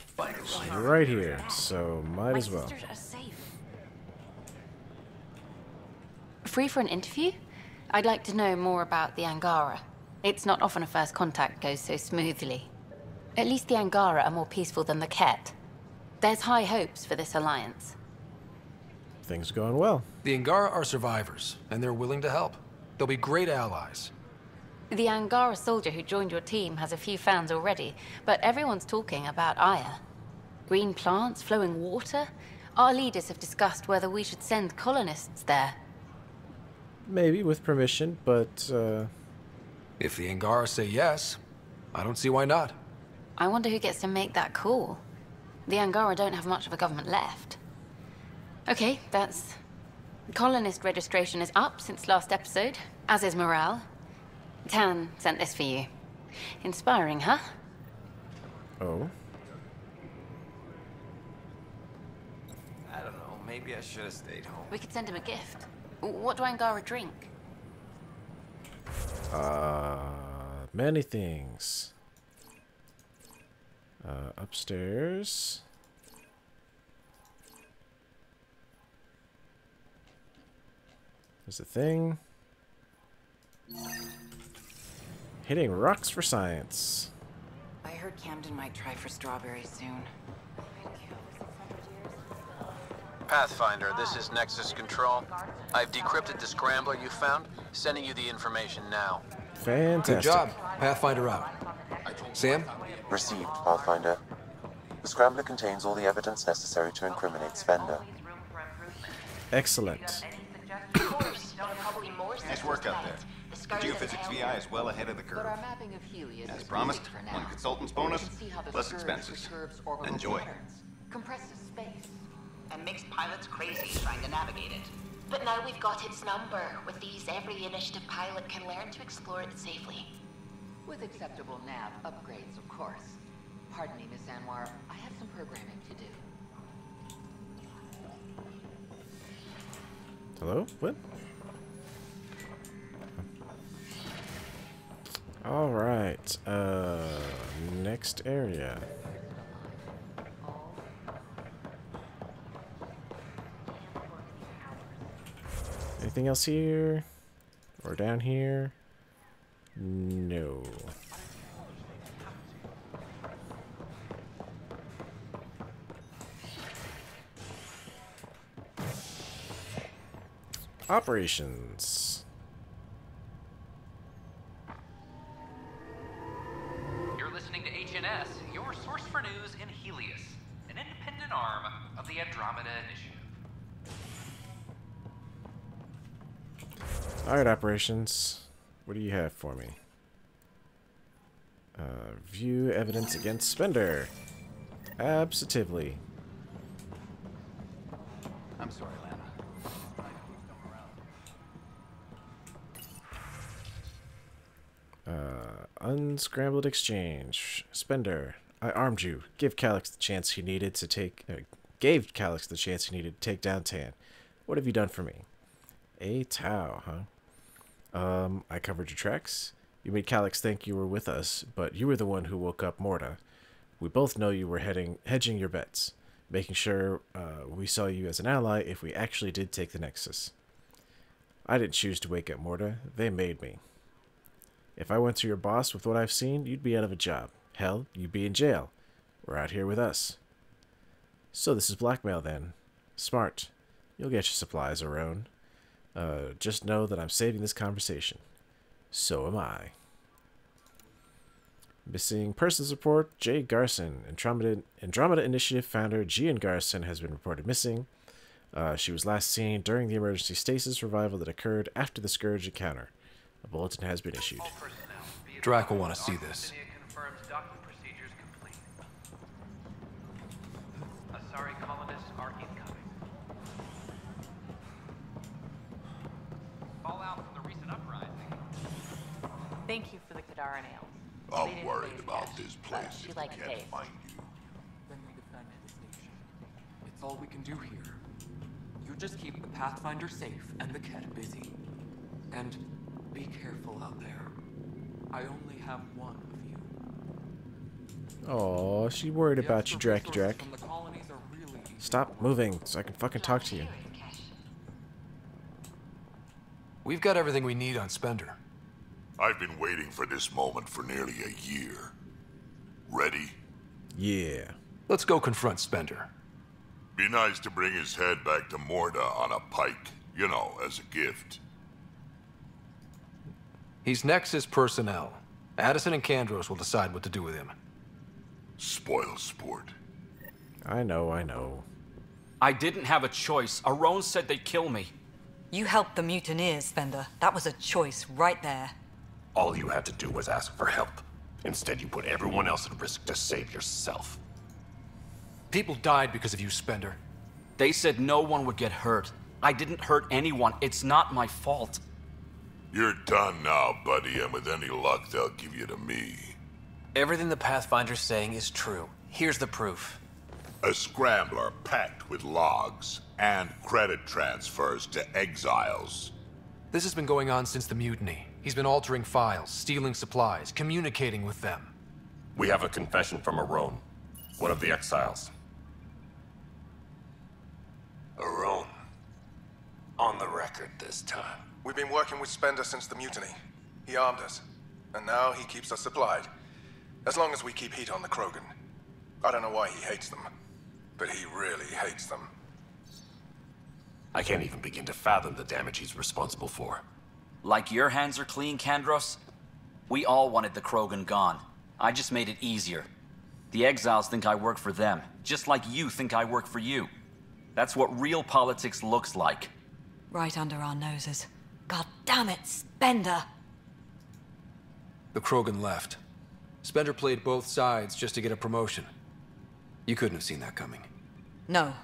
She's right here, so might as well. Sisters are safe. Free for an interview? I'd like to know more about the Angara. It's not often a first contact goes so smoothly. At least the Angara are more peaceful than the Ket. There's high hopes for this alliance. Things are going well. The Angara are survivors, and they're willing to help. They'll be great allies. The Angara soldier who joined your team has a few fans already, but everyone's talking about Aya. Green plants, flowing water? Our leaders have discussed whether we should send colonists there. Maybe with permission, but If the Angara say yes, I don't see why not. I wonder who gets to make that call. The Angara don't have much of a government left. Okay, that's... Colonist registration is up since last episode, as is morale. Tan sent this for you. Inspiring, huh? Oh. I don't know, maybe I should have stayed home. We could send him a gift. What do Angara drink? Many things. Upstairs. There's a thing. Hitting rocks for science. I heard Camden might try for strawberries soon. Pathfinder, this is Nexus Control. I've decrypted the scrambler you found, sending you the information now. Fantastic. Good job. Pathfinder out. Sam? Received, Pathfinder. The scrambler contains all the evidence necessary to incriminate Spender. Excellent. Nice work out there. Geophysics VI is well ahead of the curve. As promised, one consultant's bonus, plus expenses. Enjoy. Compresses space. And makes pilots crazy trying to navigate it. But now we've got its number. With these, every initiative pilot can learn to explore it safely. With acceptable nav upgrades, of course. Pardon me, Miss Anwar. I have some programming to do. Hello? What? Alright. Next area. Anything else here? Or down here? No. Operations. You're listening to HNS, your source for news in Helios, an independent arm of the Andromeda Initiative. Alright, operations. What do you have for me? View evidence against Spender. Absolutely. I'm sorry, Lana. Unscrambled exchange. Spender, I armed you. Give Calyx the chance he needed to take. Gave Calyx the chance he needed to take down Tan. What have you done for me? A Tau, huh? I covered your tracks. You made Calyx think you were with us, but you were the one who woke up Morta. We both know you were hedging your bets, making sure we saw you as an ally if we actually did take the Nexus. I didn't choose to wake up Morta. They made me. If I went to your boss with what I've seen, you'd be out of a job. Hell, you'd be in jail. We're out here with us. So this is blackmail then. Smart. You'll get your supplies, Aron. Just know that I'm saving this conversation. So am I. Missing persons report, Jay Garson. Andromeda Initiative founder Gian Garson has been reported missing. She was last seen during the emergency stasis revival that occurred after the Scourge encounter. A bulletin has been issued. Drac will want to see this. Asari colonists are incoming. Fallout from the recent uprising. Thank you for the Kadara nails. I'm worried about this place if I can't find you. Then we defend the station. It's all we can do here. You just keep the Pathfinder safe and the Ket busy. And be careful out there. I only have one of you. Oh, she worried about you, Dracky Drac. Stop moving so I can fucking talk to you. We've got everything we need on Spender. I've been waiting for this moment for nearly a year. Ready? Yeah. Let's go confront Spender. Be nice to bring his head back to Morta on a pike, you know, as a gift. He's Nexus personnel. Addison and Kandros will decide what to do with him. Spoil sport. I know. I didn't have a choice. Aron said they'd kill me. You helped the mutineers, Spender. That was a choice right there. All you had to do was ask for help. Instead, you put everyone else at risk to save yourself. People died because of you, Spender. They said no one would get hurt. I didn't hurt anyone. It's not my fault. You're done now, buddy, and with any luck, they'll give you to me. Everything the Pathfinder's saying is true. Here's the proof. A scrambler packed with logs and credit transfers to exiles. This has been going on since the mutiny. He's been altering files, stealing supplies, communicating with them. We have a confession from Aron, one of the exiles. Aron. On the record this time. We've been working with Spender since the mutiny. He armed us, and now he keeps us supplied. As long as we keep heat on the Krogan. I don't know why he hates them, but he really hates them. I can't even begin to fathom the damage he's responsible for. Like your hands are clean, Kandros? We all wanted the Krogan gone. I just made it easier. The exiles think I work for them, just like you think I work for you. That's what real politics looks like. Right under our noses. God damn it, Spender! The Krogan left. Spender played both sides just to get a promotion. You couldn't have seen that coming. No.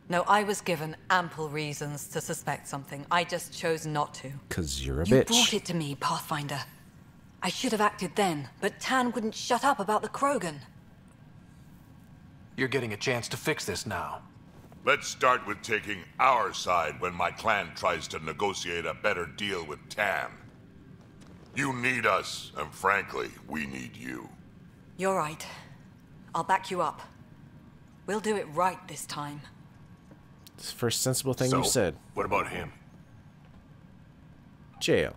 No, I was given ample reasons to suspect something. I just chose not to. 'Cause you're a You bitch. brought it to me, Pathfinder. I should have acted then, but Tan wouldn't shut up about the Krogan. You're getting a chance to fix this now. Let's start with taking our side when my clan tries to negotiate a better deal with Tan. You need us, and frankly, we need you. You're right. I'll back you up. We'll do it right this time. It's the first sensible thing So, you've said. What about him? Jail.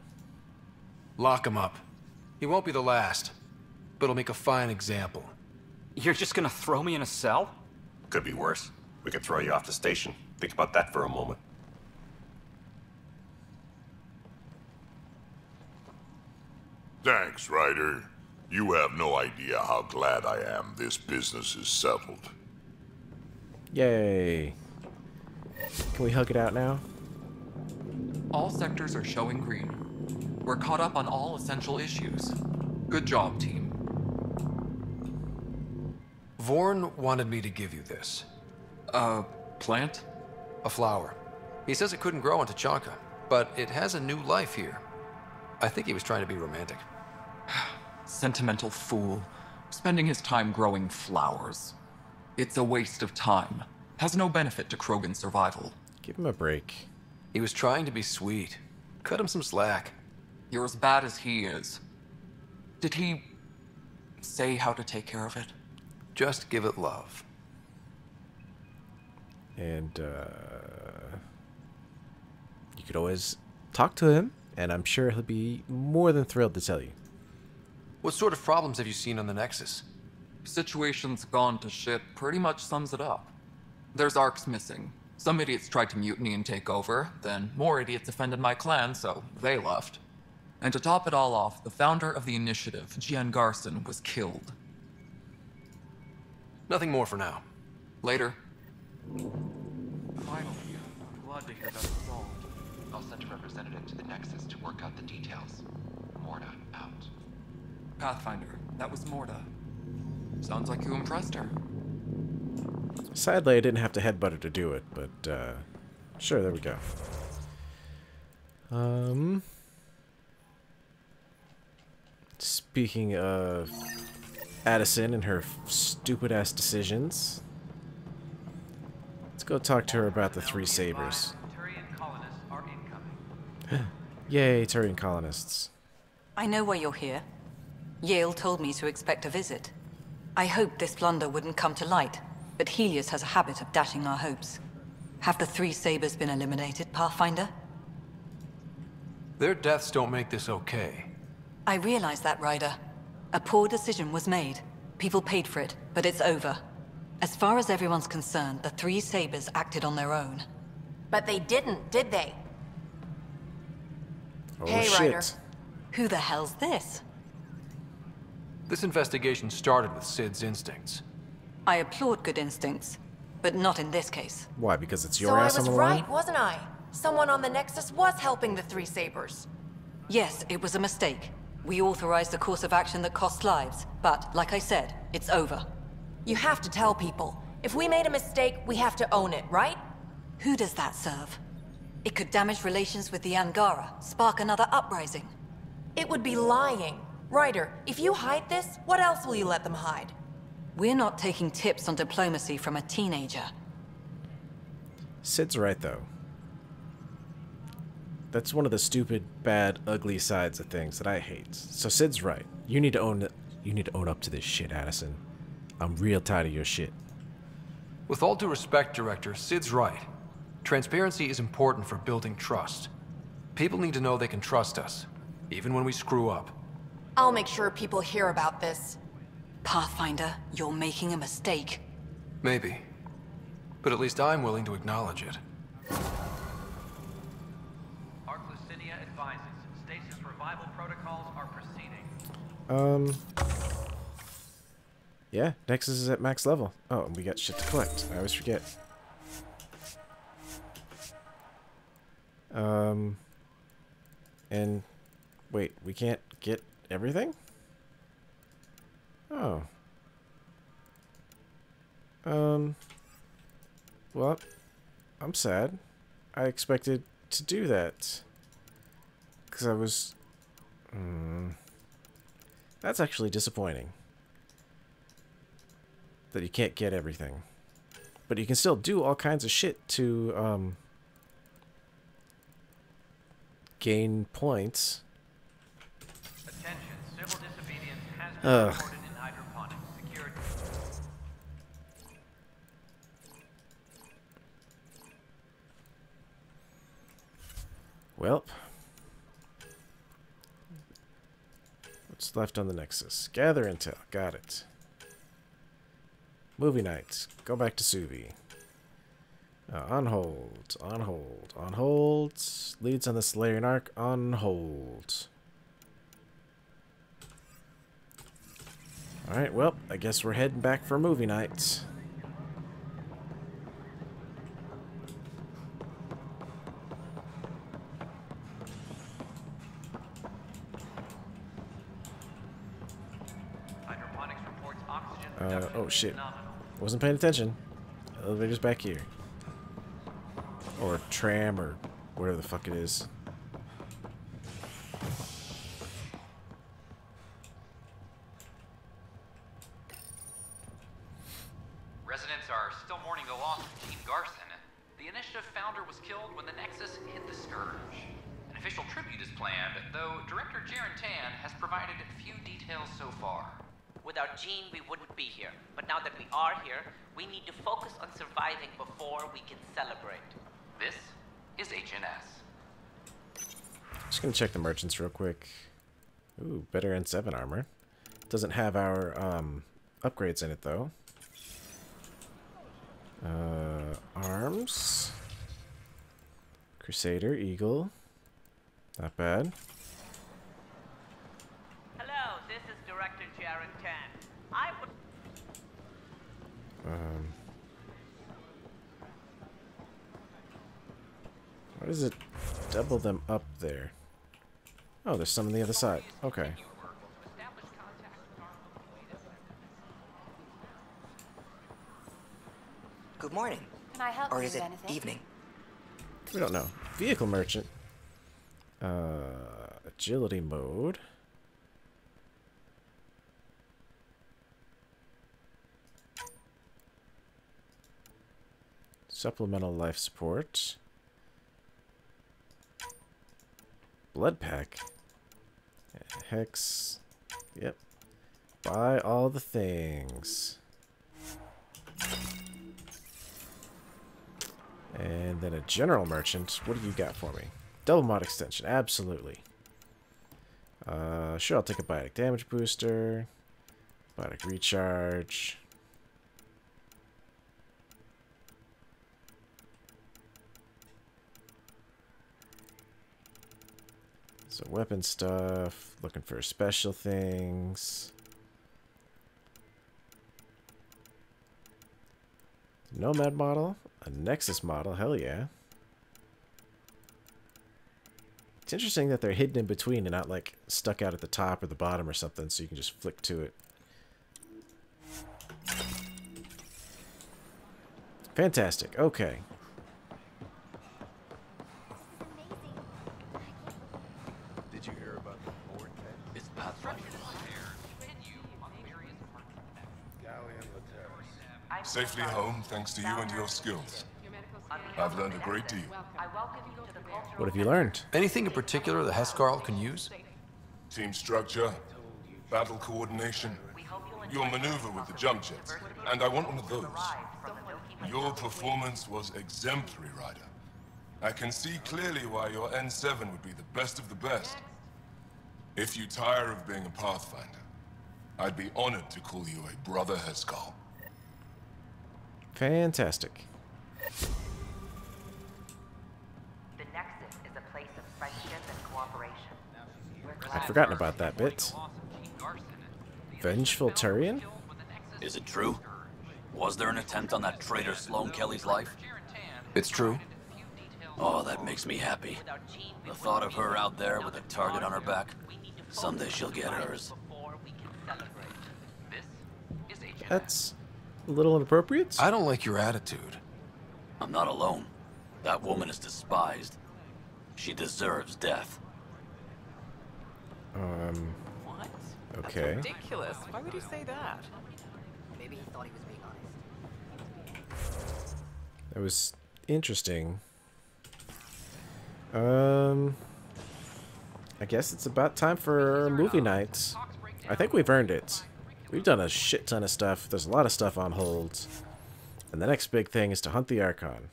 Lock him up. He won't be the last, but he'll make a fine example. You're just gonna throw me in a cell? Could be worse. We could throw you off the station. Think about that for a moment. Thanks, Ryder. You have no idea how glad I am this business is settled. Yay. Can we hug it out now? All sectors are showing green. We're caught up on all essential issues. Good job, team. Vorn wanted me to give you this. Plant? A flower. He says it couldn't grow on Tachanka, but it has a new life here. I think he was trying to be romantic. Sentimental fool. Spending his time growing flowers. It's a waste of time. Has no benefit to Krogan's survival. Give him a break. He was trying to be sweet. Cut him some slack. You're as bad as he is. Did he say how to take care of it? Just give it love. And, you could always talk to him, and I'm sure he'll be more than thrilled to tell you. What sort of problems have you seen on the Nexus? Situation's gone to shit pretty much sums it up. There's arcs missing. Some idiots tried to mutiny and take over, then more idiots offended my clan, so they left. And to top it all off, the founder of the Initiative, Jian Garson, was killed. Nothing more for now. Later. Finally, glad to hear that's resolved. I'll send a representative to the Nexus to work out the details. Morta out. Pathfinder, that was Morta. Sounds like you impressed her. Sadly, I didn't have to headbutt her to do it, but, sure, there we go. Speaking of Addison and her stupid-ass decisions, let's go talk to her about the 3 sabers. Turian colonists are incoming. Yay, Turian colonists. I know why you're here. Yale told me to expect a visit. I hoped this blunder wouldn't come to light, but Helios has a habit of dashing our hopes. Have the 3 sabers been eliminated, Pathfinder? Their deaths don't make this okay. I realize that, Ryder. A poor decision was made. People paid for it, but it's over. As far as everyone's concerned, the 3 sabers acted on their own. But they didn't, did they? Oh, hey, shit. Ryder. Who the hell's this? This investigation started with Sid's instincts. I applaud good instincts, but not in this case. Why? Because it's your So I ass on was the line? right, wasn't I? Someone on the Nexus was helping the 3 sabers. Yes, it was a mistake. We authorized a course of action that cost lives, but, like I said, it's over. You have to tell people. If we made a mistake, we have to own it, right? Who does that serve? It could damage relations with the Angara, spark another uprising. It would be lying. Ryder, if you hide this, what else will you let them hide? We're not taking tips on diplomacy from a teenager. Sid's right, though. That's one of the stupid, bad, ugly sides of things that I hate. So Sid's right. You need to own it. You need to own up to this shit, Addison. I'm real tired of your shit. With all due respect, Director, Sid's right. Transparency is important for building trust. People need to know they can trust us, even when we screw up. I'll make sure people hear about this. Pathfinder, you're making a mistake. Maybe. But at least I'm willing to acknowledge it. Arclucinia advises stasis revival protocols are proceeding. Yeah, Nexus is at max level. Oh, and we got shit to collect. I always forget. And wait, we can't get everything? Oh. Well, I'm sad. I expected to do that. Because I was... That's actually disappointing. That you can't get everything. But you can still do all kinds of shit to, gain points. Attention, civil disobedience has been reported in hydroponics. Security. Well. What's left on the Nexus? Gather intel. Got it. Movie night. Go back to Suvi. On hold. On hold. On hold. Leads on the Solarian Arc. On hold. Alright, well, I guess we're heading back for movie night. Hydroponics reports oxygen Oh production shit. phenomenal. Wasn't paying attention. Elevator's back here. Or tram, or whatever the fuck it is. Residents are still mourning the loss of Gene Garson. The Initiative founder was killed when the Nexus hit the Scourge. An official tribute is planned, though Director Jaren Tan has provided few details so far. Without Gene, we wouldn't be here. But now that we are here, we need to focus on surviving before we can celebrate. This is HNS. Just gonna check the merchants real quick. Ooh, better N7 armor. Doesn't have our upgrades in it though. Arms. Crusader, Eagle. Not bad. Hello, this is Director Jaren Tan. I would... Why does it double them up there? Oh, there's some on the other side. Okay. Good morning. Can I help or you is with it anything? evening? We don't know. Vehicle merchant. Agility mode. Supplemental life support. Blood pack. Hex. Yep. Buy all the things. And then a general merchant. What do you got for me? Double mod extension. Absolutely. Sure, I'll take a biotic damage booster. Biotic recharge. So weapon stuff. Looking for special things. Nomad model. A Nexus model. Hell yeah. It's interesting that they're hidden in between and not like stuck out at the top or the bottom or something, so you can just flick to it. Fantastic. Okay. Did you hear about the board pet? It's Pathfinder. Safely home thanks to you and your skills. I've learned a great deal. What have you learned? Anything in particular the Hescarl can use? Team structure, battle coordination, your maneuver with the jump jets, and I want one of those. Your performance was exemplary, Ryder. I can see clearly why your N7 would be the best of the best. If you tire of being a Pathfinder, I'd be honored to call you a brother Hescarl. Fantastic. The Nexus is a place of friendship and cooperation. I'd forgotten about that bit. Vengeful Turian? Is it true? Was there an attempt on that traitor Sloane Kelly's life? It's true. Oh, that makes me happy. The thought of her out there with a target on her back. Someday she'll get hers. That's a little inappropriate. I don't like your attitude. I'm not alone. That woman is despised. She deserves death. What? Okay. That's ridiculous. Why would you say that? Maybe he thought he was being honest. That was interesting. I guess it's about time for movie night. I think we've earned it. We've done a shit ton of stuff. There's a lot of stuff on hold. And the next big thing is to hunt the Archon.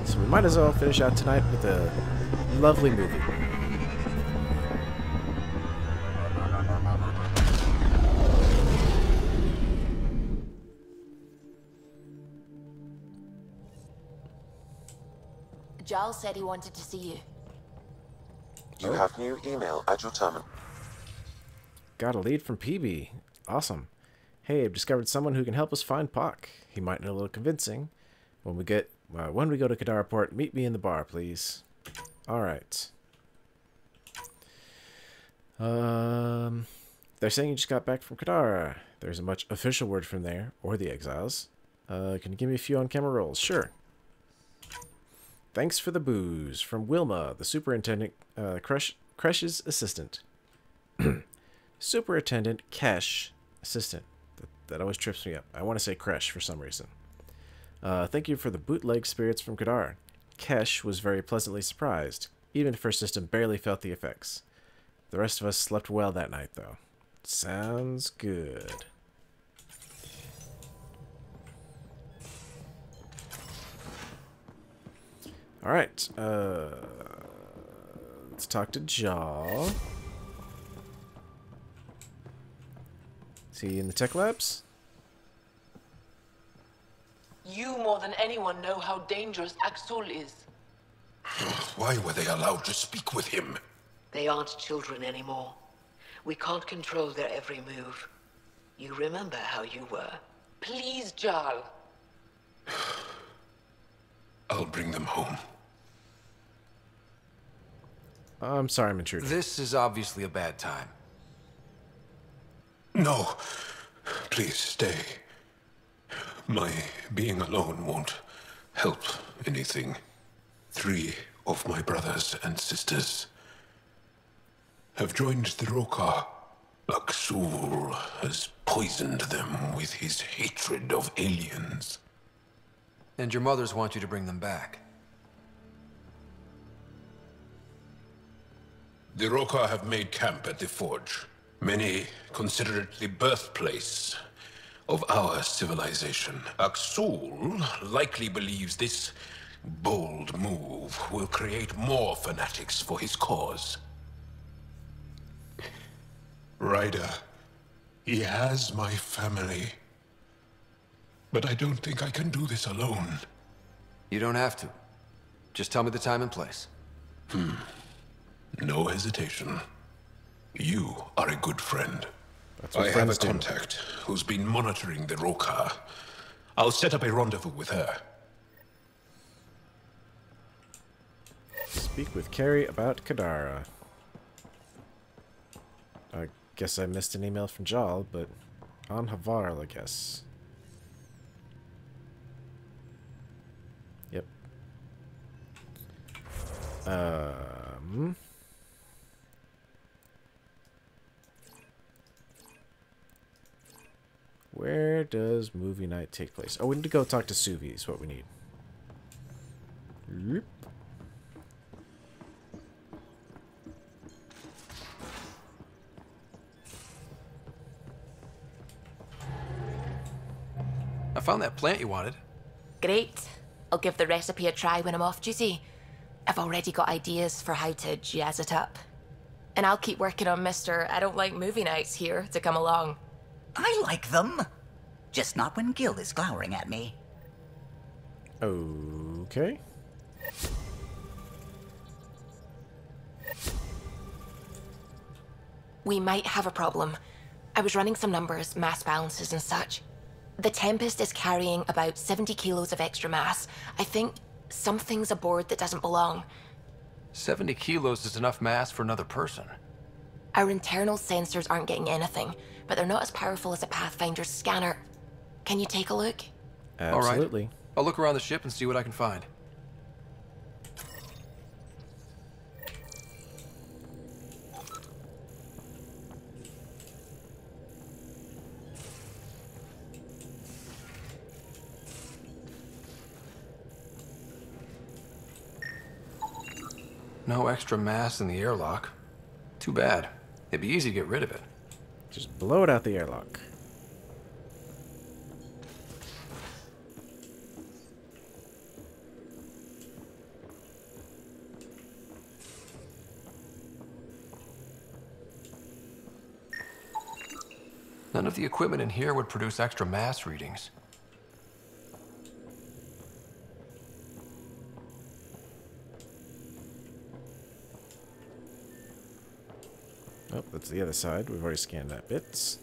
So we might as well finish out tonight with a lovely movie. Giles said he wanted to see you. You have new email at your terminal. Got a lead from PB. Awesome. Hey, I've discovered someone who can help us find Puck. He might need a little convincing. When we go to Kadara Port, meet me in the bar, please. All right. They're saying you just got back from Kadara. There isn't much official word from there, or the exiles. Can you give me a few on-camera rolls? Sure. Thanks for the booze. From Wilma, the superintendent, Kresh's assistant. Superintendent Kesh, assistant. That always trips me up. I want to say Kresh for some reason. Thank you for the bootleg spirits from Kadar. Kesh was very pleasantly surprised, even if her system barely felt the effects. The rest of us slept well that night, though. Sounds good. Alright, let's talk to Jaw. Is he in the tech labs? You more than anyone know how dangerous Axul is. Why were they allowed to speak with him? They aren't children anymore. We can't control their every move. You remember how you were. Please, Jarl. I'll bring them home. I'm sorry I'm intruding. This is obviously a bad time. No. Please stay. My being alone won't help anything. 3 of my brothers and sisters have joined the Rokar. Axul has poisoned them with his hatred of aliens. And your mothers want you to bring them back. The Rokar have made camp at the Forge. Many consider it the birthplace of our civilization. Axul likely believes this bold move will create more fanatics for his cause. Ryder, he has my family. But I don't think I can do this alone. You don't have to. Just tell me the time and place. No hesitation. You are a good friend. That's what I have a friends do. contact who's been monitoring the Rokar. I'll set up a rendezvous with her. Speak with Carrie about Kadara. I guess I missed an email from Jal, but on Havarl, I guess. Yep. Where does movie night take place? Oh, we need to go talk to Suvi is what we need. Yep. I found that plant you wanted. Great. I'll give the recipe a try when I'm off duty. I've already got ideas for how to jazz it up. And I'll keep working on Mr. I don't like movie nights here to come along. I like them. Just not when Gil is glowering at me. Okay. We might have a problem. I was running some numbers, mass balances and such. The Tempest is carrying about 70 kilos of extra mass. I think something's aboard that doesn't belong. 70 kilos is enough mass for another person. Our internal sensors aren't getting anything, but they're not as powerful as a Pathfinder's scanner. Can you take a look? Absolutely. All right. I'll look around the ship and see what I can find. No extra mass in the airlock. Too bad. It'd be easy to get rid of it. Just blow it out the airlock. None of the equipment in here would produce extra mass readings. Oh, that's the other side. We've already scanned that bit.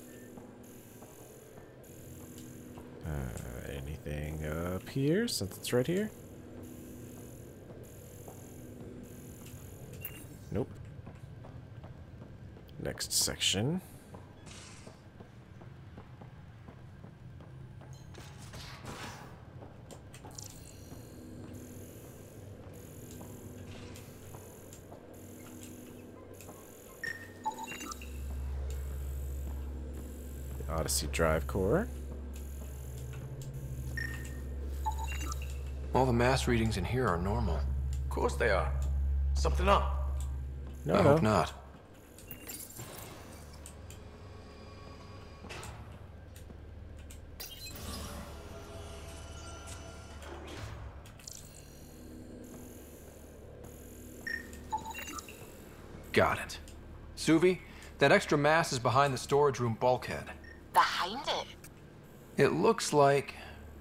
Anything up here, since it's right here? Nope. next section. The Odyssey drive core. All the mass readings in here are normal. Of course they are. Something up. No, I hope not. Got it. Suvi, that extra mass is behind the storage room bulkhead. Behind it? It looks like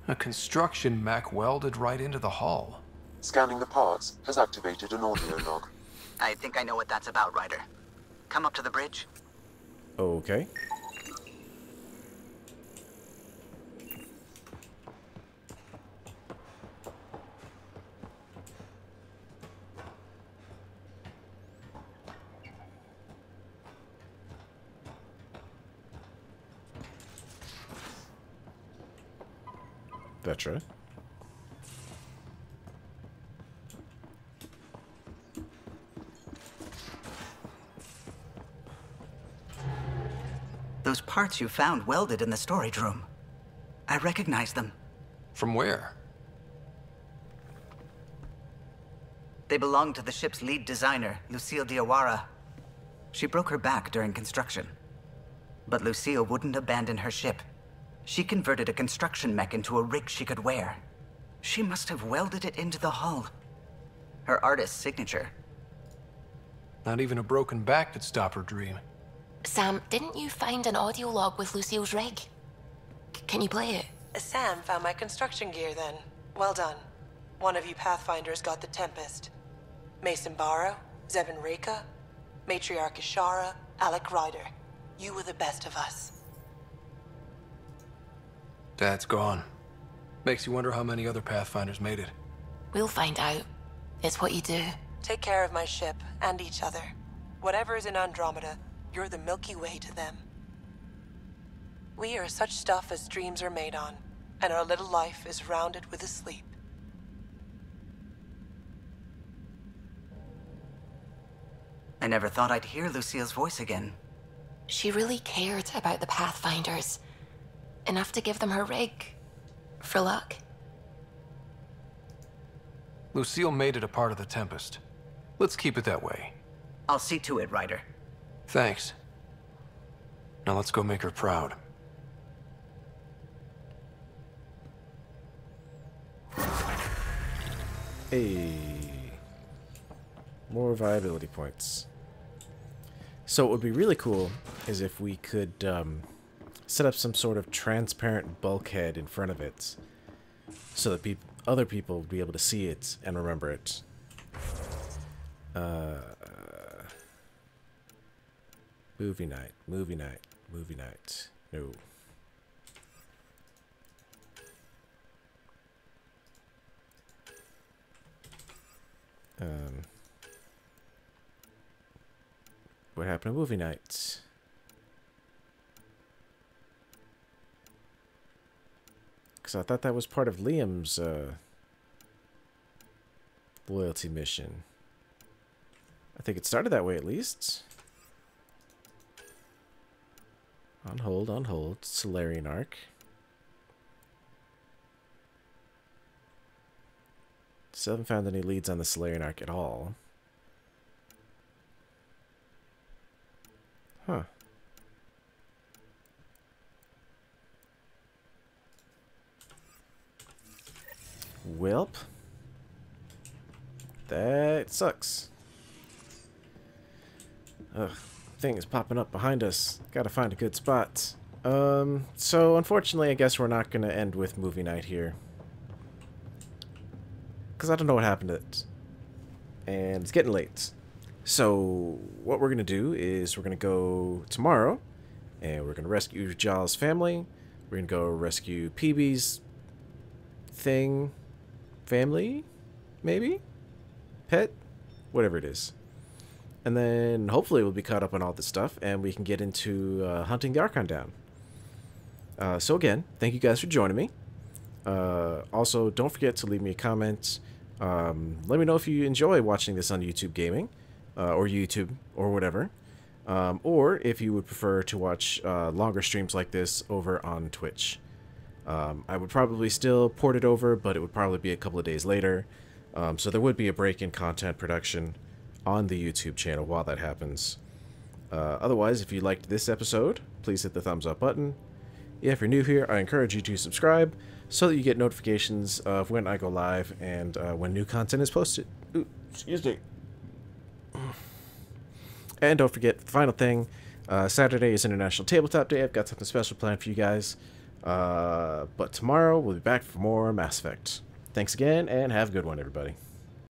a construction mech welded right into the hull. Scanning the parts has activated an audio log. I think I know what that's about, Ryder. Come up to the bridge. Okay. Vetra. Those parts you found welded in the storage room. I recognize them. From where? They belong to the ship's lead designer, Lucille Diawara. She broke her back during construction. But Lucille wouldn't abandon her ship. She converted a construction mech into a rig she could wear. She must have welded it into the hull. Her artist's signature. Not even a broken back could stop her dream. Sam, didn't you find an audio log with Lucille's rig? Can you play it? Sam found my construction gear then. Well done. One of you Pathfinders got the Tempest. Mason Barrow, Zevin Reka, Matriarch Ishara, Alec Ryder. You were the best of us. Dad's gone. Makes you wonder how many other Pathfinders made it. We'll find out. It's what you do. Take care of my ship and each other. Whatever is in Andromeda, you're the Milky Way to them. We are such stuff as dreams are made on, and our little life is rounded with a sleep. I never thought I'd hear Lucille's voice again. She really cared about the Pathfinders. Enough to give them her rig. For luck. Lucille made it a part of the Tempest. Let's keep it that way. I'll see to it, Ryder. Thanks. Now let's go make her proud. Hey. More viability points. So what would be really cool is if we could set up some sort of transparent bulkhead in front of it so that other people would be able to see it and remember it. Movie night, movie night, movie night. No. What happened to movie nights? Because I thought that was part of Liam's loyalty mission. I think it started that way at least. On hold, Solarian Arc. Still haven't found any leads on the Solarian Arc at all. Huh. Welp. That sucks. Ugh. Thing is popping up behind us. Gotta find a good spot. So unfortunately I guess we're not gonna end with movie night here. Because I don't know what happened to it. And it's getting late. So what we're going to do is we're going to go tomorrow. And we're going to rescue Jal's family. We're going to go rescue PB's family? Maybe? Pet? Whatever it is. and then hopefully we'll be caught up on all this stuff, and we can get into hunting the Archon down. So again, thank you guys for joining me. Also, don't forget to leave me a comment. Let me know if you enjoy watching this on YouTube Gaming, or YouTube, or whatever. Or if you would prefer to watch longer streams like this over on Twitch. I would probably still port it over, but it would probably be a couple of days later. So there would be a break in content production on the YouTube channel while that happens. Otherwise, if you liked this episode, please hit the thumbs up button. If you're new here, I encourage you to subscribe so that you get notifications of when I go live and when new content is posted. Ooh, excuse me. And don't forget, final thing, Saturday is International Tabletop Day. I've got something special planned for you guys. But tomorrow, we'll be back for more Mass Effect. Thanks again, and have a good one, everybody.